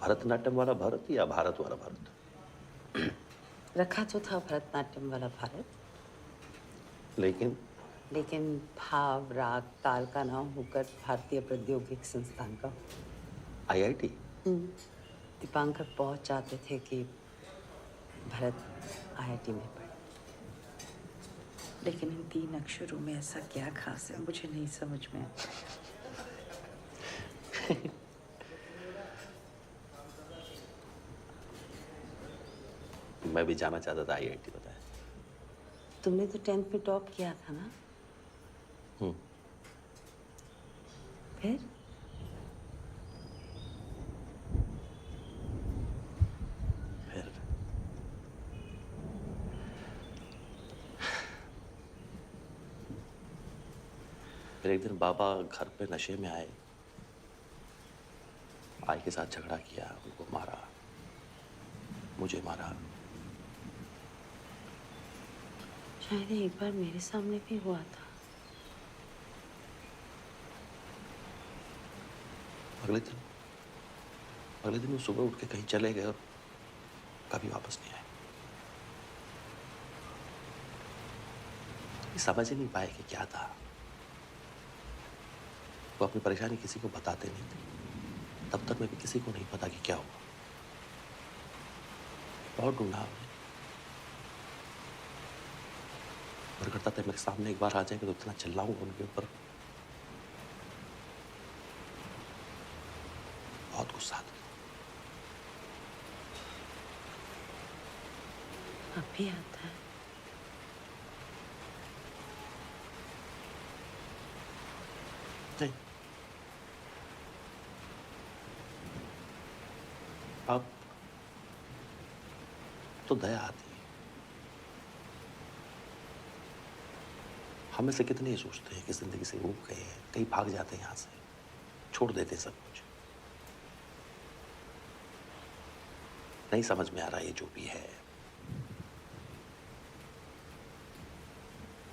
भरतनाट्यम वाला भरत या भारत वाला भारत? रखा तो था भरतनाट्यम वाला भारत, लेकिन भाव राग ताल का नाम होकर भारतीय प्रौद्योगिक संस्थान का। IIT? दीपांकर बहुत चाहते थे कि भरत IIT में पढ़े, लेकिन इन 3 अक्षरों में ऐसा क्या खास है, मुझे नहीं समझ में आता। मैं भी जाना चाहता था IIT, बताया। तुमने तो 10th में टॉप किया था ना? फिर फिर एक दिन बाबा घर पे नशे में आए, आई के साथ झगड़ा किया, उनको मारा, मुझे मारा। शायद एक बार मेरे सामने भी हुआ था। अगले दिन वो सुबह उठ के कहीं चले गए और कभी वापस नहीं आए। समझ ही नहीं पाए कि क्या था। वो अपनी परेशानी किसी को बताते नहीं थे। दफ्तर में भी किसी को नहीं पता कि क्या हुआ। बहुत ढूंढा हमने। और करता था मेरे सामने एक बार आ जाएंगे तो इतना चिल्लाऊंगा उनके ऊपर, बहुत गुस्सा आता। अब भी आता है। नहीं, अब तो दया आती है। हमें से कितने ये सोचते हैं कि जिंदगी से ऊब गए हैं, कहीं भाग जाते हैं, यहां से छोड़ देते हैं सब कुछ। नहीं समझ में आ रहा ये जो भी है,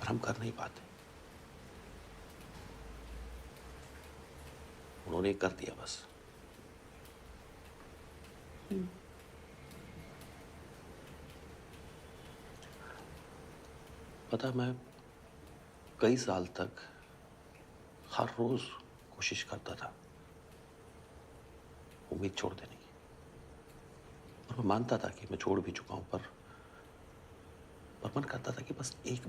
पर हम कर नहीं पाते। उन्होंने कर दिया बस। पता, मैं कई साल तक हर रोज कोशिश करता था उम्मीद छोड़ देने की, और मैं मानता था कि मैं छोड़ भी चुका हूं, पर मन करता था कि बस एक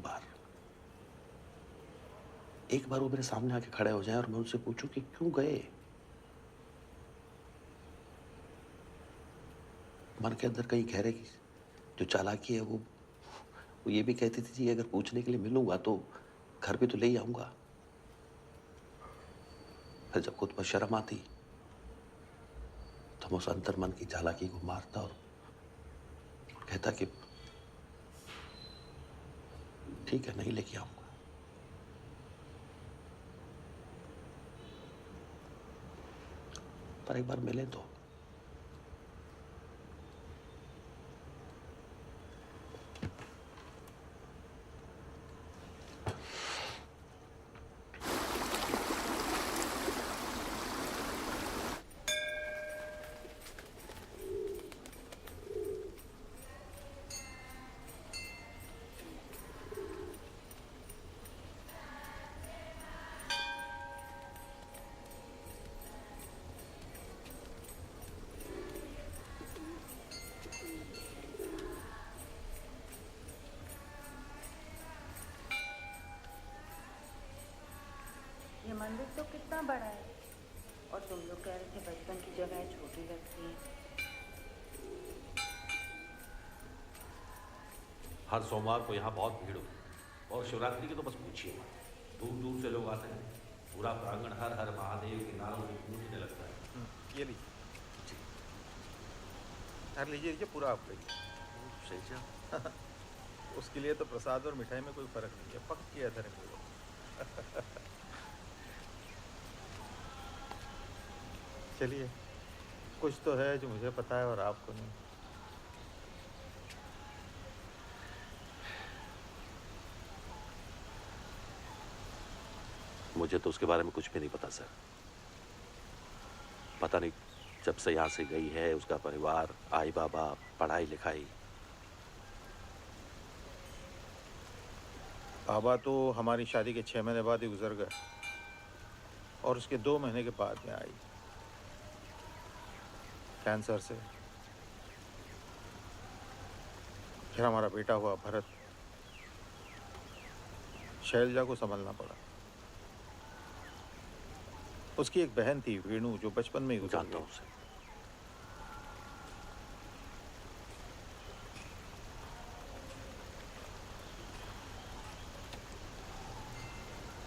बार वो मेरे सामने आके खड़े हो जाए और मैं उनसे पूछूं कि क्यों गए। मन के अंदर कहीं गहरे की जो चालाकी है वो ये भी कहती थी जी अगर पूछने के लिए मिलूंगा तो घर पे तो ले ही आऊंगा। फिर जब खुद पर शर्म आती तो मैं उस अंतर मन की चालाकी को मारता और कहता कि ठीक है, नहीं लेके आऊंगा। पर एक बार मिले तो ये मंदिर तो कितना बड़ा है, और तुम लोग कह रहे थे बचपन की जगह छोटी लगती है। हर सोमवार को यहाँ बहुत भीड़ होती है, और शिवरात्रि की तो बस पूछिए मत। दूर दूर से लोग आते हैं, पूरा प्रांगण हर हर महादेव के नारों से गूंजने लगता है। ये लीजिए, यार लीजिए पूरा आप लीजिए। सही उसके लिए तो प्रसाद और मिठाई में कोई फर्क नहीं है, पक्की है धर्म। चलिए, कुछ तो है जो मुझे पता है और आपको नहीं। मुझे तो उसके बारे में कुछ भी नहीं पता सर। पता नहीं जब से यहाँ से गई है उसका परिवार, आई बाबा, पढ़ाई लिखाई। बाबा तो हमारी शादी के 6 महीने बाद ही गुजर गए, और उसके 2 महीने के बाद में आई कैंसर से। फिर हमारा बेटा हुआ भरत, शैलजा को संभलना पड़ा। उसकी एक बहन थी वेणु, जो बचपन में ही गुजर जानता हूँ गई। उसे।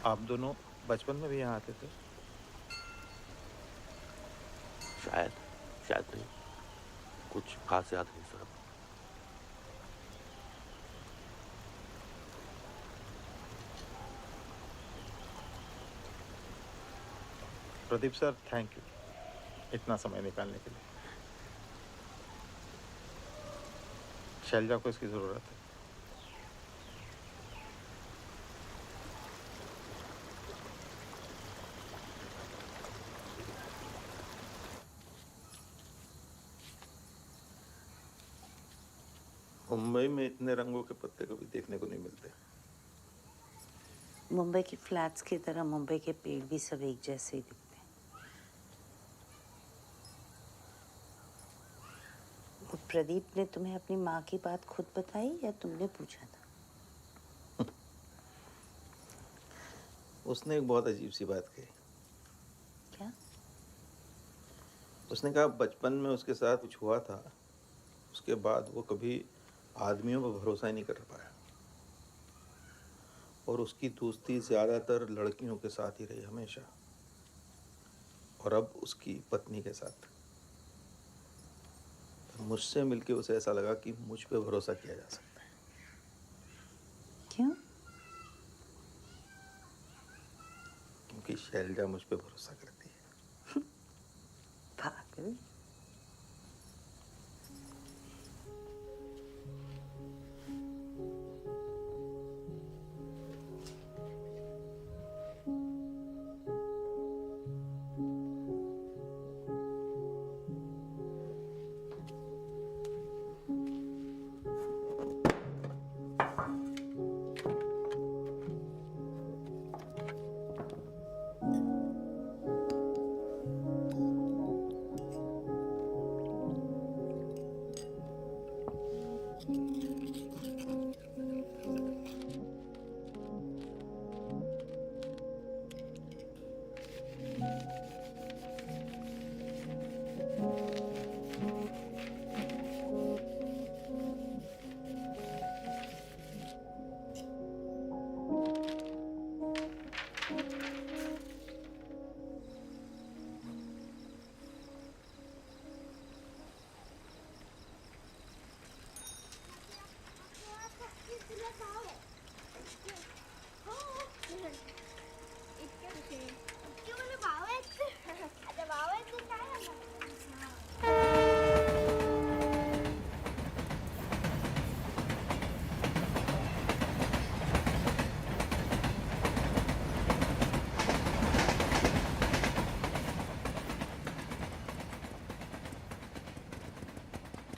आप दोनों बचपन में भी यहाँ आते थे? शायद नहीं, कुछ खास याद नहीं sir. Pradeep sir, thank you इतना समय निकालने के लिए। शैलजा को इसकी ज़रूरत है। मुंबई में इतने रंगों के पत्ते कभी देखने को नहीं मिलते। मुंबई के फ्लैट्स की तरह मुंबई के पेड़ भी सब एक जैसे ही दिखते हैं। वो प्रदीप ने तुम्हें अपनी माँ की बात खुद बताई या तुमने पूछा था? उसने एक बहुत अजीब सी बात कही। क्या? उसने कहा बचपन में उसके साथ कुछ हुआ था, उसके बाद वो कभी आदमियों पर भरोसा ही नहीं कर पाया और उसकी दोस्ती ज़्यादातर लड़कियों के साथ ही रही हमेशा, और अब उसकी पत्नी के साथ। मुझसे मिलके उसे ऐसा लगा कि मुझ पे भरोसा किया जा सकता है। क्यों? क्योंकि शैलजा मुझ पे भरोसा करती है। पागल।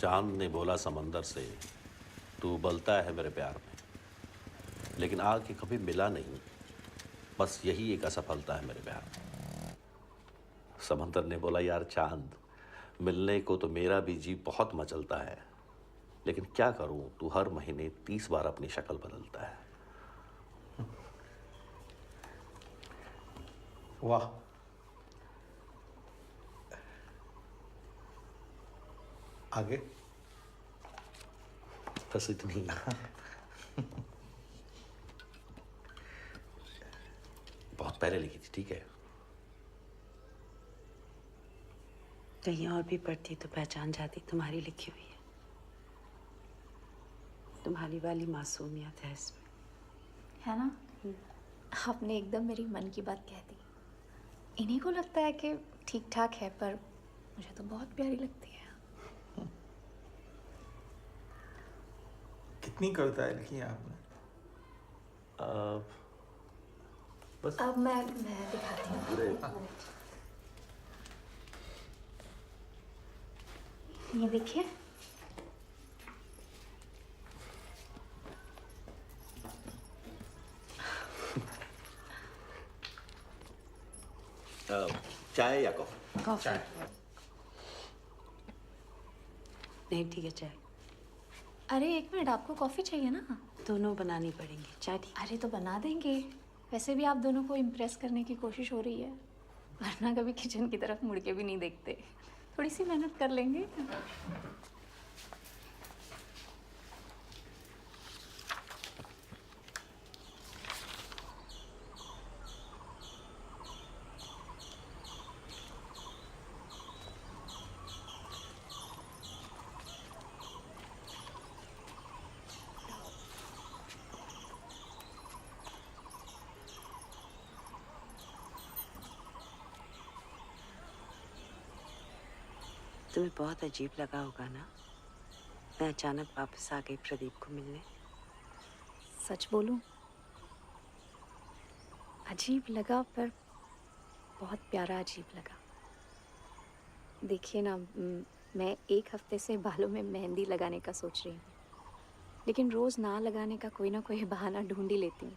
चांद ने बोला समंदर से, तू उबलता है मेरे प्यार में, लेकिन आके कभी मिला नहीं। बस यही एक असफलता है मेरे प्यार में। समंदर ने बोला यार चांद, मिलने को तो मेरा भी जी बहुत मचलता है, लेकिन क्या करूं, तू हर महीने 30 बार अपनी शक्ल बदलता है। वाह, आगे? बस इतनी। बहुत पहले लिखी थी, ठीक है? कहीं और भी पढ़ती तो पहचान जाती, तुम्हारी लिखी हुई है। तुम्हारी वाली मासूमियत है इसमें, है ना? आपने एकदम मेरी मन की बात कह दी। इन्हीं को लगता है कि ठीक ठाक है, पर मुझे तो बहुत प्यारी लगती है। कितनी कविताएं लिखी हैं आपने? बस अब मैं दिखाती हूँ। ये देखिए, चाय या कॉफी? कॉफी। नहीं ठीक है, चाय। अरे एक मिनट, आपको कॉफी चाहिए ना? दोनों बनानी पड़ेंगी। चाय ठीक? अरे तो बना देंगे। वैसे भी आप दोनों को इम्प्रेस करने की कोशिश हो रही है। वरना कभी किचन की तरफ मुड़ के भी नहीं देखते। थोड़ी सी मेहनत कर लेंगे। तुम्हें बहुत अजीब लगा होगा ना, मैं अचानक वापस आ गई प्रदीप को मिलने। सच बोलूं, अजीब लगा, पर बहुत प्यारा अजीब लगा। देखिए ना, मैं एक हफ्ते से बालों में मेहंदी लगाने का सोच रही हूँ, लेकिन रोज़ ना लगाने का कोई ना कोई बहाना ढूंढ ही लेती हूँ।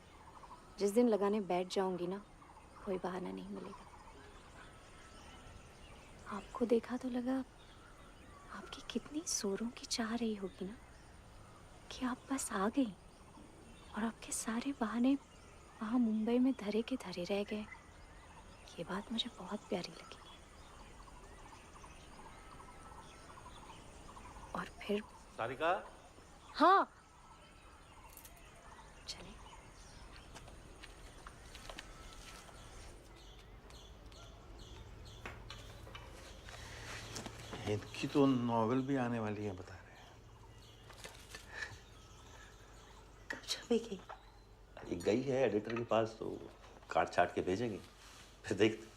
जिस दिन लगाने बैठ जाऊंगी ना, कोई बहाना नहीं मिलेगा। आपको देखा तो लगा आपकी कितनी जोरों की चाह रही होगी ना कि आप बस आ गई, और आपके सारे बहाने वहाँ मुंबई में धरे के धरे रह गए। ये बात मुझे बहुत प्यारी लगी। और फिर सारिका, हाँ, चलिए। इनकी तो नॉवेल भी आने वाली है, बता रहे हैं। कब छपेगी? अरे गई है एडिटर के पास, तो काट छाट के भेजेंगे, फिर देखते।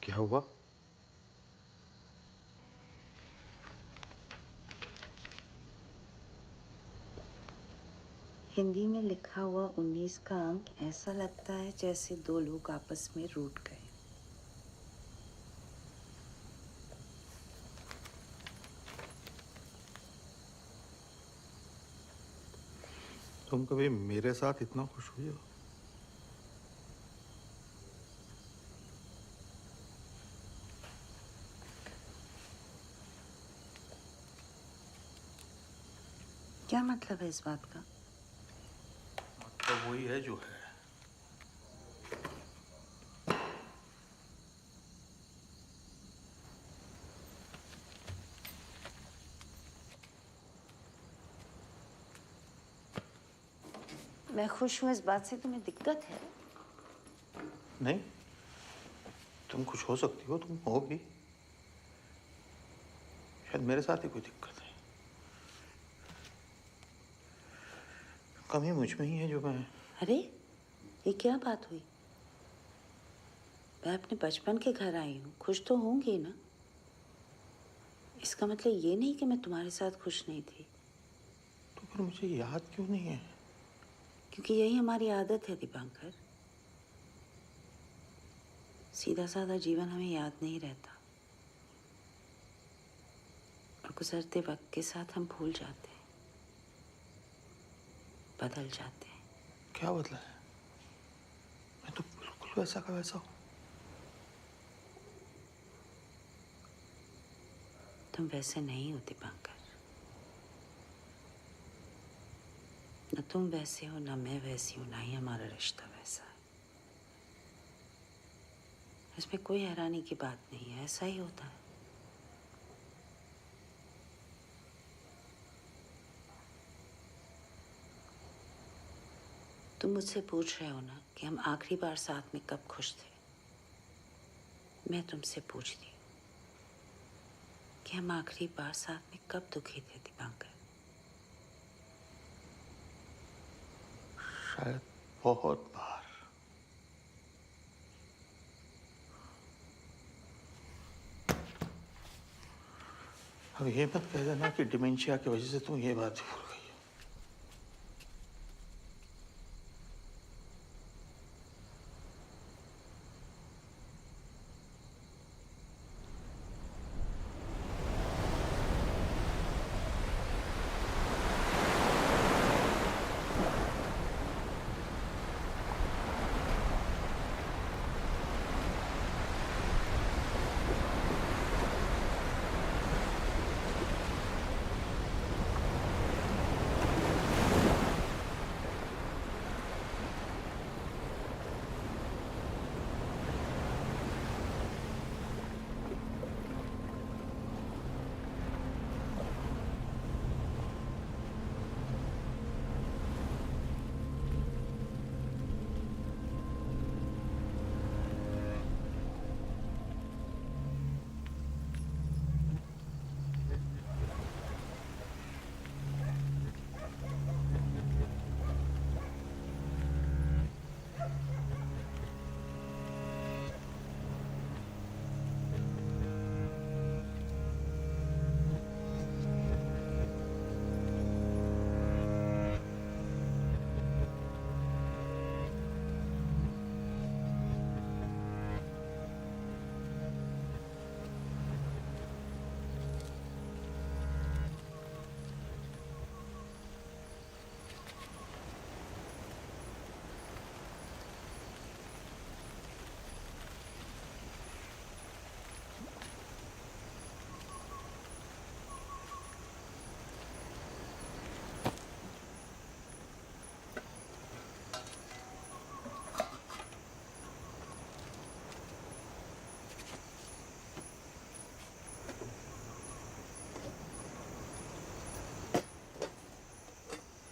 क्या हुआ? हिंदी में लिखा हुआ 19 का अंक ऐसा लगता है जैसे दो लोग आपस में रूठ गए। तुम कभी मेरे साथ इतना खुश हुई हो? क्या मतलब है इस बात का? तो वही है जो है। मैं खुश हूँ इस बात से तुम्हें दिक्कत है? नहीं, तुम खुश हो सकती हो, तुम हो भी। शायद मेरे साथ ही कोई दिक्कत है। कमी मुझ में ही है जो मैं। अरे ये क्या बात हुई? मैं अपने बचपन के घर आई हूँ, खुश तो होंगी ना। इसका मतलब ये नहीं कि मैं तुम्हारे साथ खुश नहीं थी। तो फिर मुझे याद क्यों नहीं है? क्योंकि यही हमारी आदत है दीपांकर। सीधा साधा जीवन हमें याद नहीं रहता और गुजरते वक्त के साथ हम भूल जाते हैं, बदल जाते हैं। क्या बदला है? मैं तो बिल्कुल वैसा का वैसा हूँ। तुम वैसे नहीं हो दीपांकर। न तुम वैसे हो, ना मैं वैसी हूं, ना ही हमारा रिश्ता वैसा है। इसमें कोई हैरानी की बात नहीं है, ऐसा ही होता है। तुम मुझसे पूछ रहे हो ना कि हम आखिरी बार साथ में कब खुश थे। मैं तुमसे पूछती हूँ कि हम आखिरी बार साथ में कब दुखी थे दीपांकर? शायद बहुत बार। अब ये मत कह देना कि डिमेंशिया की वजह से तुम ये बात भूल गई।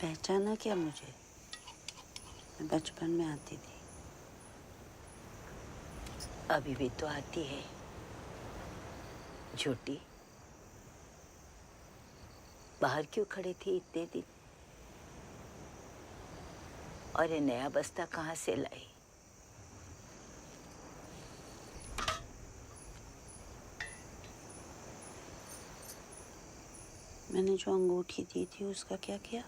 पहचाना क्या मुझे? मैं बचपन में आती थी, अभी भी तो आती है। झूठी, बाहर क्यों खड़े थे इतने दिन? और ये नया बस्ता कहाँ से लाई? मैंने जो अंगूठी दी थी उसका क्या किया?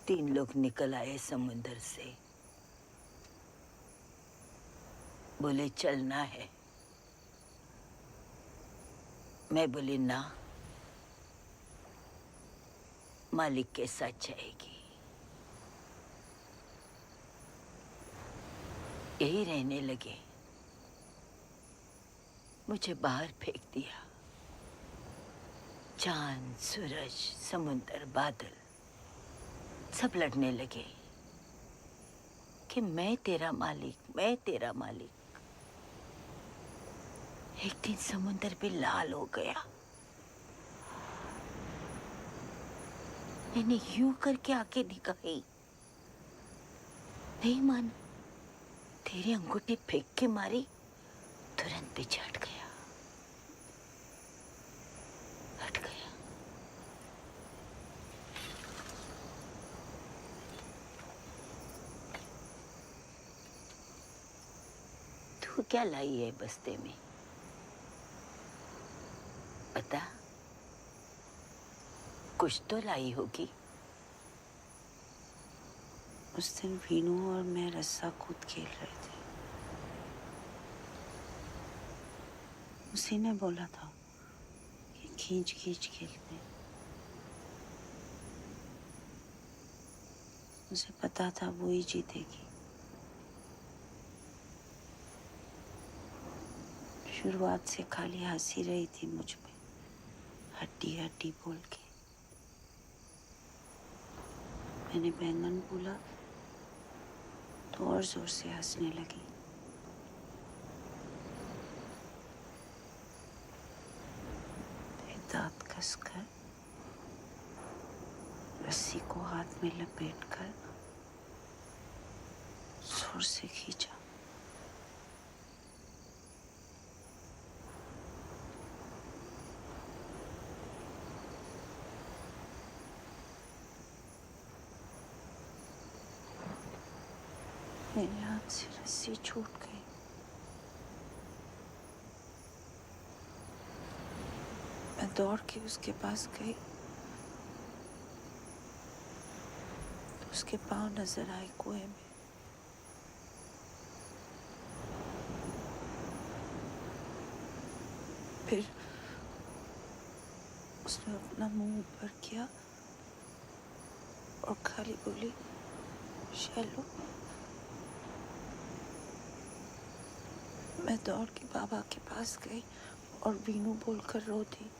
तीन लोग निकल आए समुंदर से, बोले चलना है। मैं बोली ना, मालिक के साथ जाएगी। यही रहने लगे। मुझे बाहर फेंक दिया। चांद, सूरज, समुंदर, बादल सब लड़ने लगे कि मैं तेरा मालिक, मैं तेरा मालिक। एक दिन समुंदर भी लाल हो गया। मैंने यूं करके आके दिखाई, नहीं मानी। तेरी अंगूठी फेंक के मारी, तुरंत पीछे हट गया, हट गया। तू क्या लाई है बस्ते में? पता, कुछ तो लाई होगी। उस दिन वीनू और मैं रस्सा कूद खेल रहे थे। उसी ने बोला था कि खींच खींच खेलते हैं। उसे पता था वो ही जीतेगी। शुरुआत से खाली हंसी रही थी मुझ पे, हड्डी हड्डी बोल के। मैंने बैंगन बोला तो और जोर से हंसने लगी। फिर दांत कसकर रस्सी को हाथ में लपेटकर जोर से खींचा। मेरे हाथ से रस्सी छूट गई। मैं दौड़ के उसके पास गई तो उसके पांव नजर आए कुएं में। फिर उसने अपना मुंह ऊपर किया और खाली बोली, शैलो। मैं दौड़ के बाबा के पास गई और वीनू बोलकर रो दी।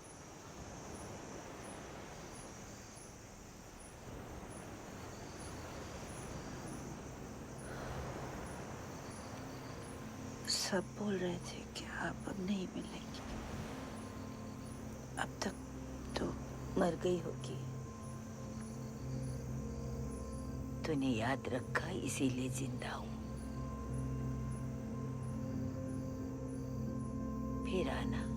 सब बोल रहे थे कि आप अब नहीं मिलेंगी। अब तक तो मर गई होगी। तूने याद रखा, इसीलिए जिंदा हूं। फिर आना।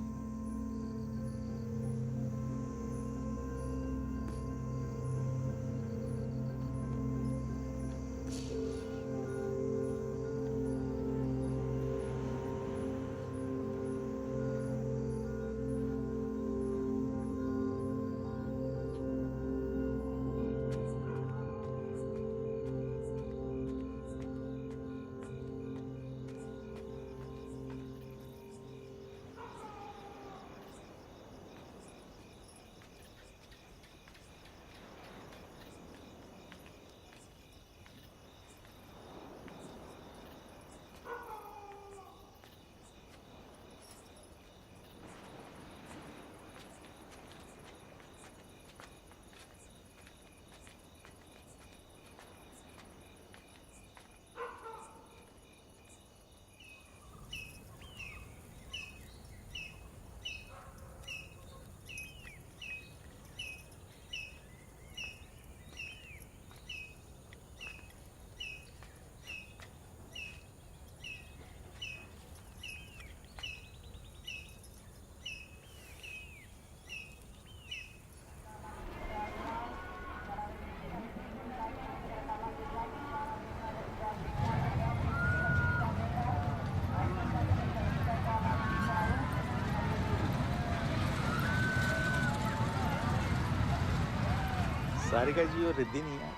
सारिका जी और रिद्धि नहीं है?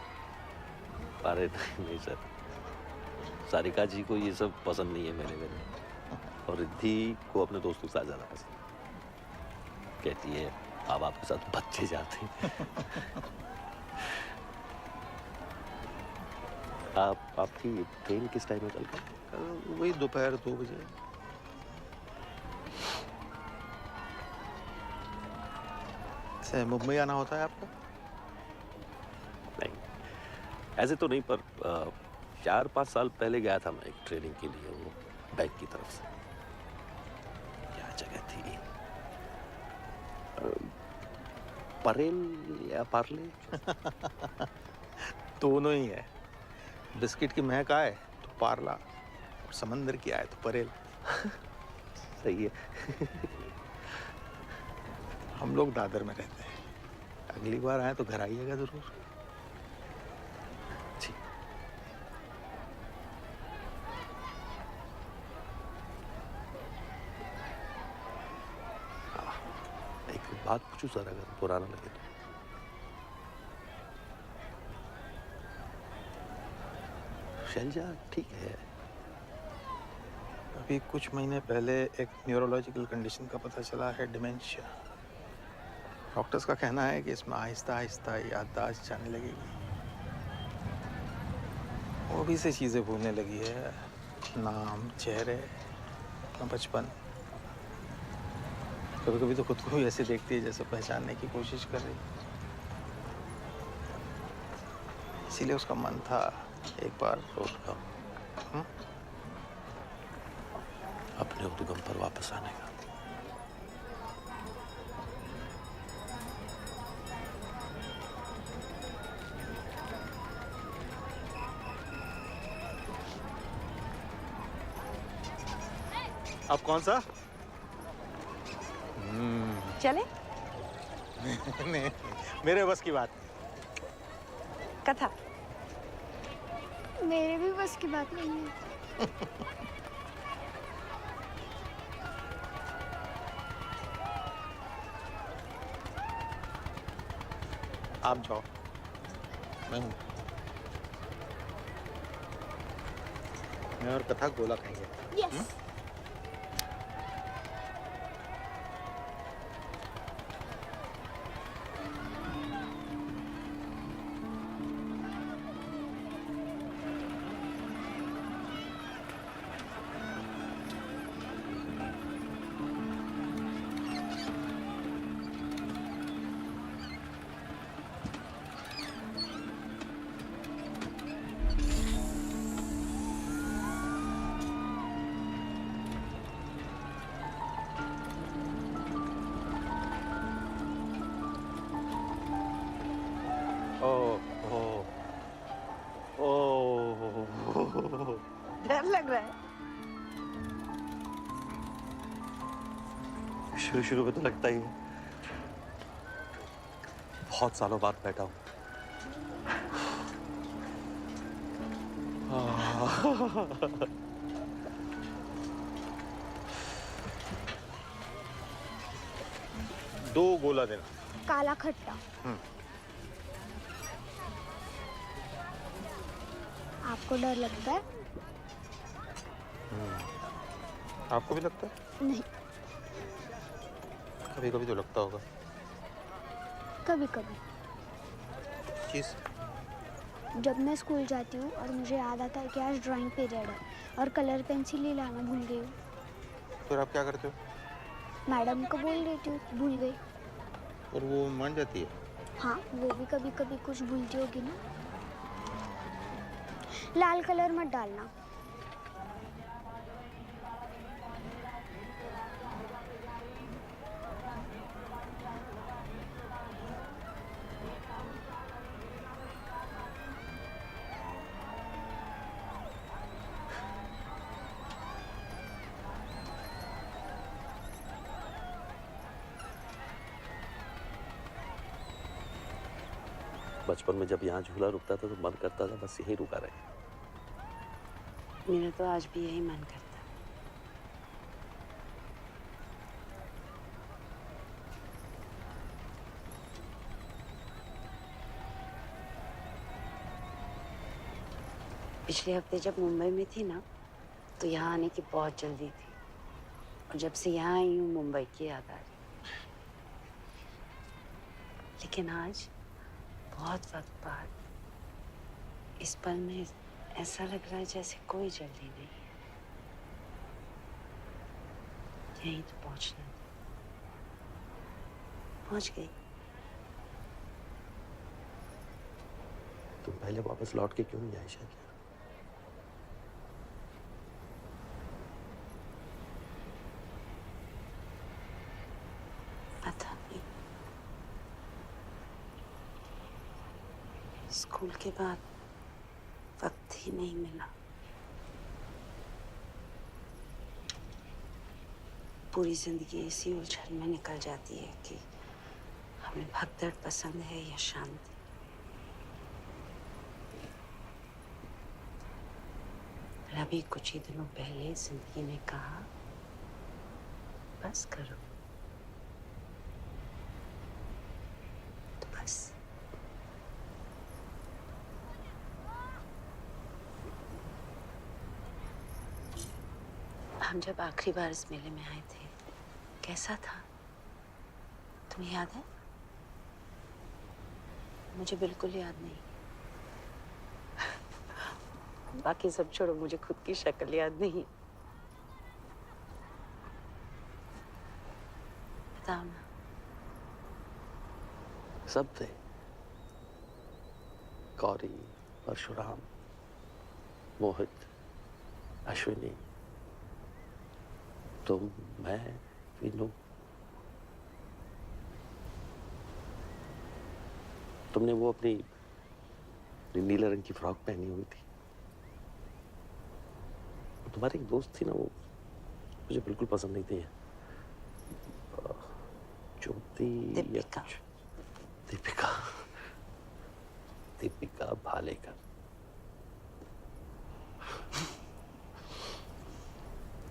अरे नहीं सर, सारिका जी को ये सब पसंद नहीं है मेरे। और रिद्धि को अपने दोस्तों के साथ ज़्यादा पसंद। कहती है अब आपके साथ बच्चे जाते हैं। आपकी ट्रेन किस टाइम है कल का? वही दोपहर 2 बजे। से मुंबई आना होता है आपको? नहीं, ऐसे तो नहीं, पर 4-5 साल पहले गया था मैं एक ट्रेनिंग के लिए, वो बैंक की तरफ से। क्या जगह थी, परेल या पार्ले? दोनों ही है। बिस्किट की महक आए तो पार्ला, और समंदर की आए तो परेल। सही है। हम लोग दादर में रहते हैं, अगली बार आए तो घर आइएगा जरूर। एक बात पूछूं सर, अगर पुराना लगे तो? शैलजा ठीक है? अभी कुछ महीने पहले एक न्यूरोलॉजिकल कंडीशन का पता चला है, डिमेंशिया। डॉक्टर्स का कहना है कि इसमें आहिस्ता आहिस्ता याददाश्त जाने लगेगी। वो भी से चीज़ें भूलने लगी है, नाम, चेहरे, अपना बचपन। कभी कभी तो खुद को भी ऐसे देखती है जैसे पहचानने की कोशिश कर रही। इसीलिए उसका मन था एक बार उद्गम, अपने उद्गम पर वापस आने का। अब कौन सा? चले? नहीं, मेरे बस की बात। कथा मेरे भी बस की बात नहीं है। आप जाओ, मैं हूँ। मैं और कथा गोला खाएंगे। यस। डर लग रहा है? शुरू में तो लगता ही है। बहुत सालों बाद बैठा हूँ। दो गोला देना। काला खट्टा। आपको डर लगता है? आपको भी लगता है? नहीं। कभी कभी तो लगता होगा। कभी कभी। चीज़? जब मैं स्कूल जाती हूँ और मुझे याद आता है कि आज ड्राइंग पीरियड है और कलर पेंसिल ही लाना भूल गई हूँ, फिर आप क्या करते हो? मैडम को बोल देती हूँ भूल गई। और वो मान जाती है? हाँ, वो भी कभी कभी कुछ भूलती होगी ना। लाल कलर मत डालना। बचपन में जब यहाँ झूला रुकता था तो मन करता था बस यहीं रुका रहे। मेरा तो आज भी यही मन करता। पिछले हफ्ते जब मुंबई में थी ना, तो यहाँ आने की बहुत जल्दी थी, और जब से यहाँ आई हूँ मुंबई की याद आ रही। लेकिन आज बहुत वक्त बाद इस पल में ऐसा लग रहा है जैसे कोई जल्दी नहीं है। यहीं तो पहुंचना था। पहुंच गई। तुम पहले वापस लौट के क्यों नहीं आई शायद? पता नहीं, स्कूल के बाद वक्त ही नहीं मिला। पूरी जिंदगी इसी उलझन में निकल जाती है कि हमें भगदड़ पसंद है या शांति। अभी कुछ ही दिनों पहले जिंदगी ने कहा, बस करो, तो बस। हम जब आखिरी बार इस मेले में आए थे, कैसा था? तुम्हें याद है? मुझे बिल्कुल याद नहीं। बाकी सब छोड़ो, मुझे खुद की शक्ल याद नहीं। बताओ ना। सब थे, गौरी, परशुराम, मोहित, अश्विनी, तुम, मैं, वीनू। तुमने वो अपनी नीले रंग की फ्रॉक पहनी हुई थी। तुम्हारी एक दोस्त थी ना, वो मुझे बिल्कुल पसंद नहीं थी। ज्योति या कुछ। दीपिका। दीपिका भालेकर।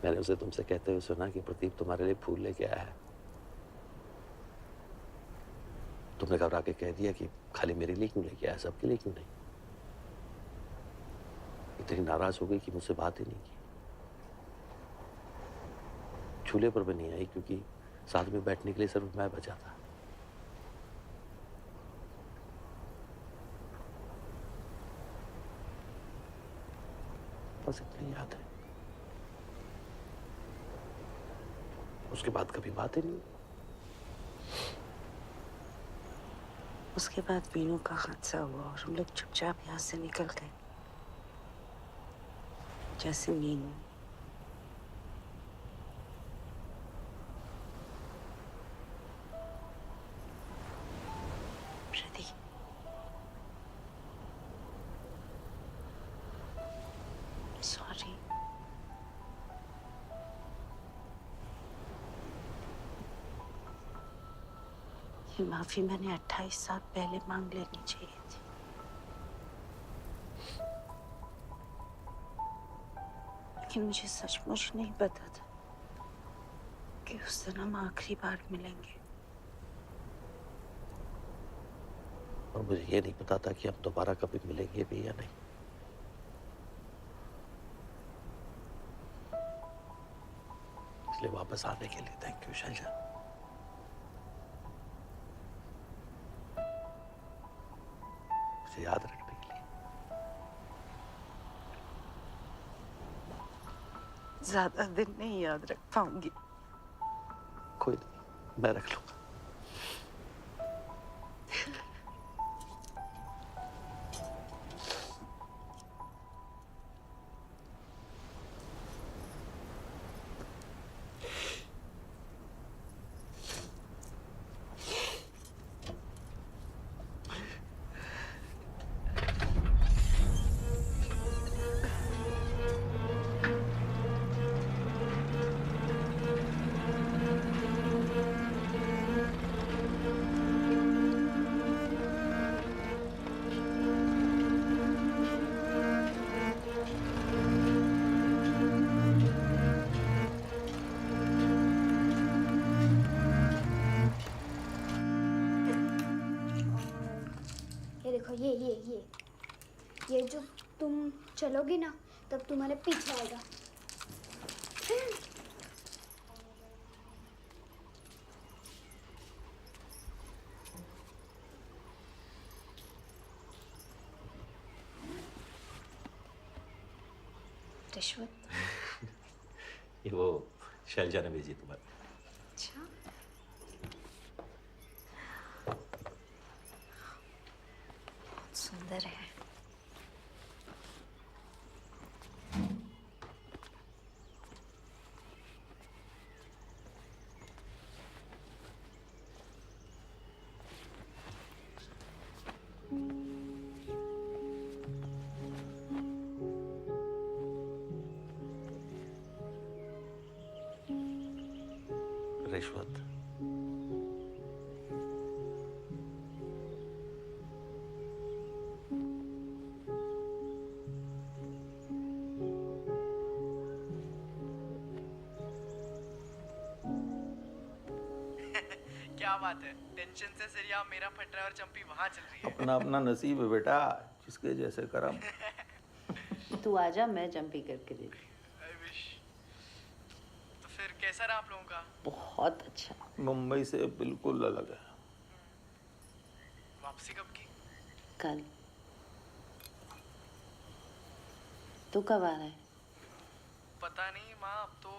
मैंने उसे तुमसे कहते हुए सुना कि प्रदीप तुम्हारे लिए फूल लेके आया है। तुमने घबरा के कह दिया कि खाली मेरे लिए क्यों लेके आया, सबके लिए क्यों नहीं। इतनी नाराज हो गई कि मुझसे बात ही नहीं की। झूले पर भी नहीं आई क्योंकि साथ में बैठने के लिए सिर्फ मैं बचा था। बस इतनी याद है। उसके बाद कभी बात ही नहीं। उसके बाद वीनू का हादसा हुआ और हम लोग चुपचाप यहाँ से निकल गए, जैसे मीनू। सॉरी। ये माफी मैंने 28 साल पहले मांग लेनी चाहिए थी। लेकिन मुझे सचमुच नहीं पता था कि उस दिन हम आखिरी बार मिलेंगे। और मुझे ये नहीं पता था कि हम दोबारा कभी मिलेंगे भी या नहीं। इसलिए वापस आने के लिए थैंक यू शैलजा। मुझे याद रखने के लिए। ज्यादा दिन नहीं याद रख पाऊंगी। कोई नहीं, मैं रख लूंगा। चलोगी ना तब तुम्हारे पीछे आएगा। रिश्वत। ये वो शैलजा ने भेजी तुम्हारे। अच्छा, बहुत सुंदर है। रिश्वत। क्या बात है, टेंशन से सिरिया मेरा फट रहा है और चंपी वहां चल रही है। अपना अपना नसीब है बेटा, जिसके जैसे करम। तू आजा, मैं चंपी करके दे दूँ। I wish। तो फिर कैसा रहा आप लोगों का? बहुत अच्छा। मुंबई से बिल्कुल अलग है। वापसी कब की? कल। तू कब आ रहा है? पता नहीं माँ, अब तो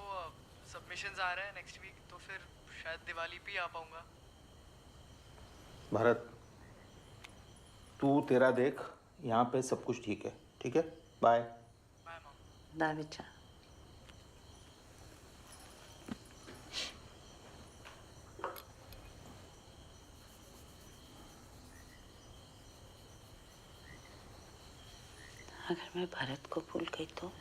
सबमिशंस आ रहे हैं नेक्स्ट वीक, तो फिर शायद दिवाली पे ही आ पाऊंगा। भारत, तू तेरा देख, यहाँ पे सब कुछ ठीक है। ठीक है, बाय। बाय बेटा। अगर मैं भारत को भूल गई तो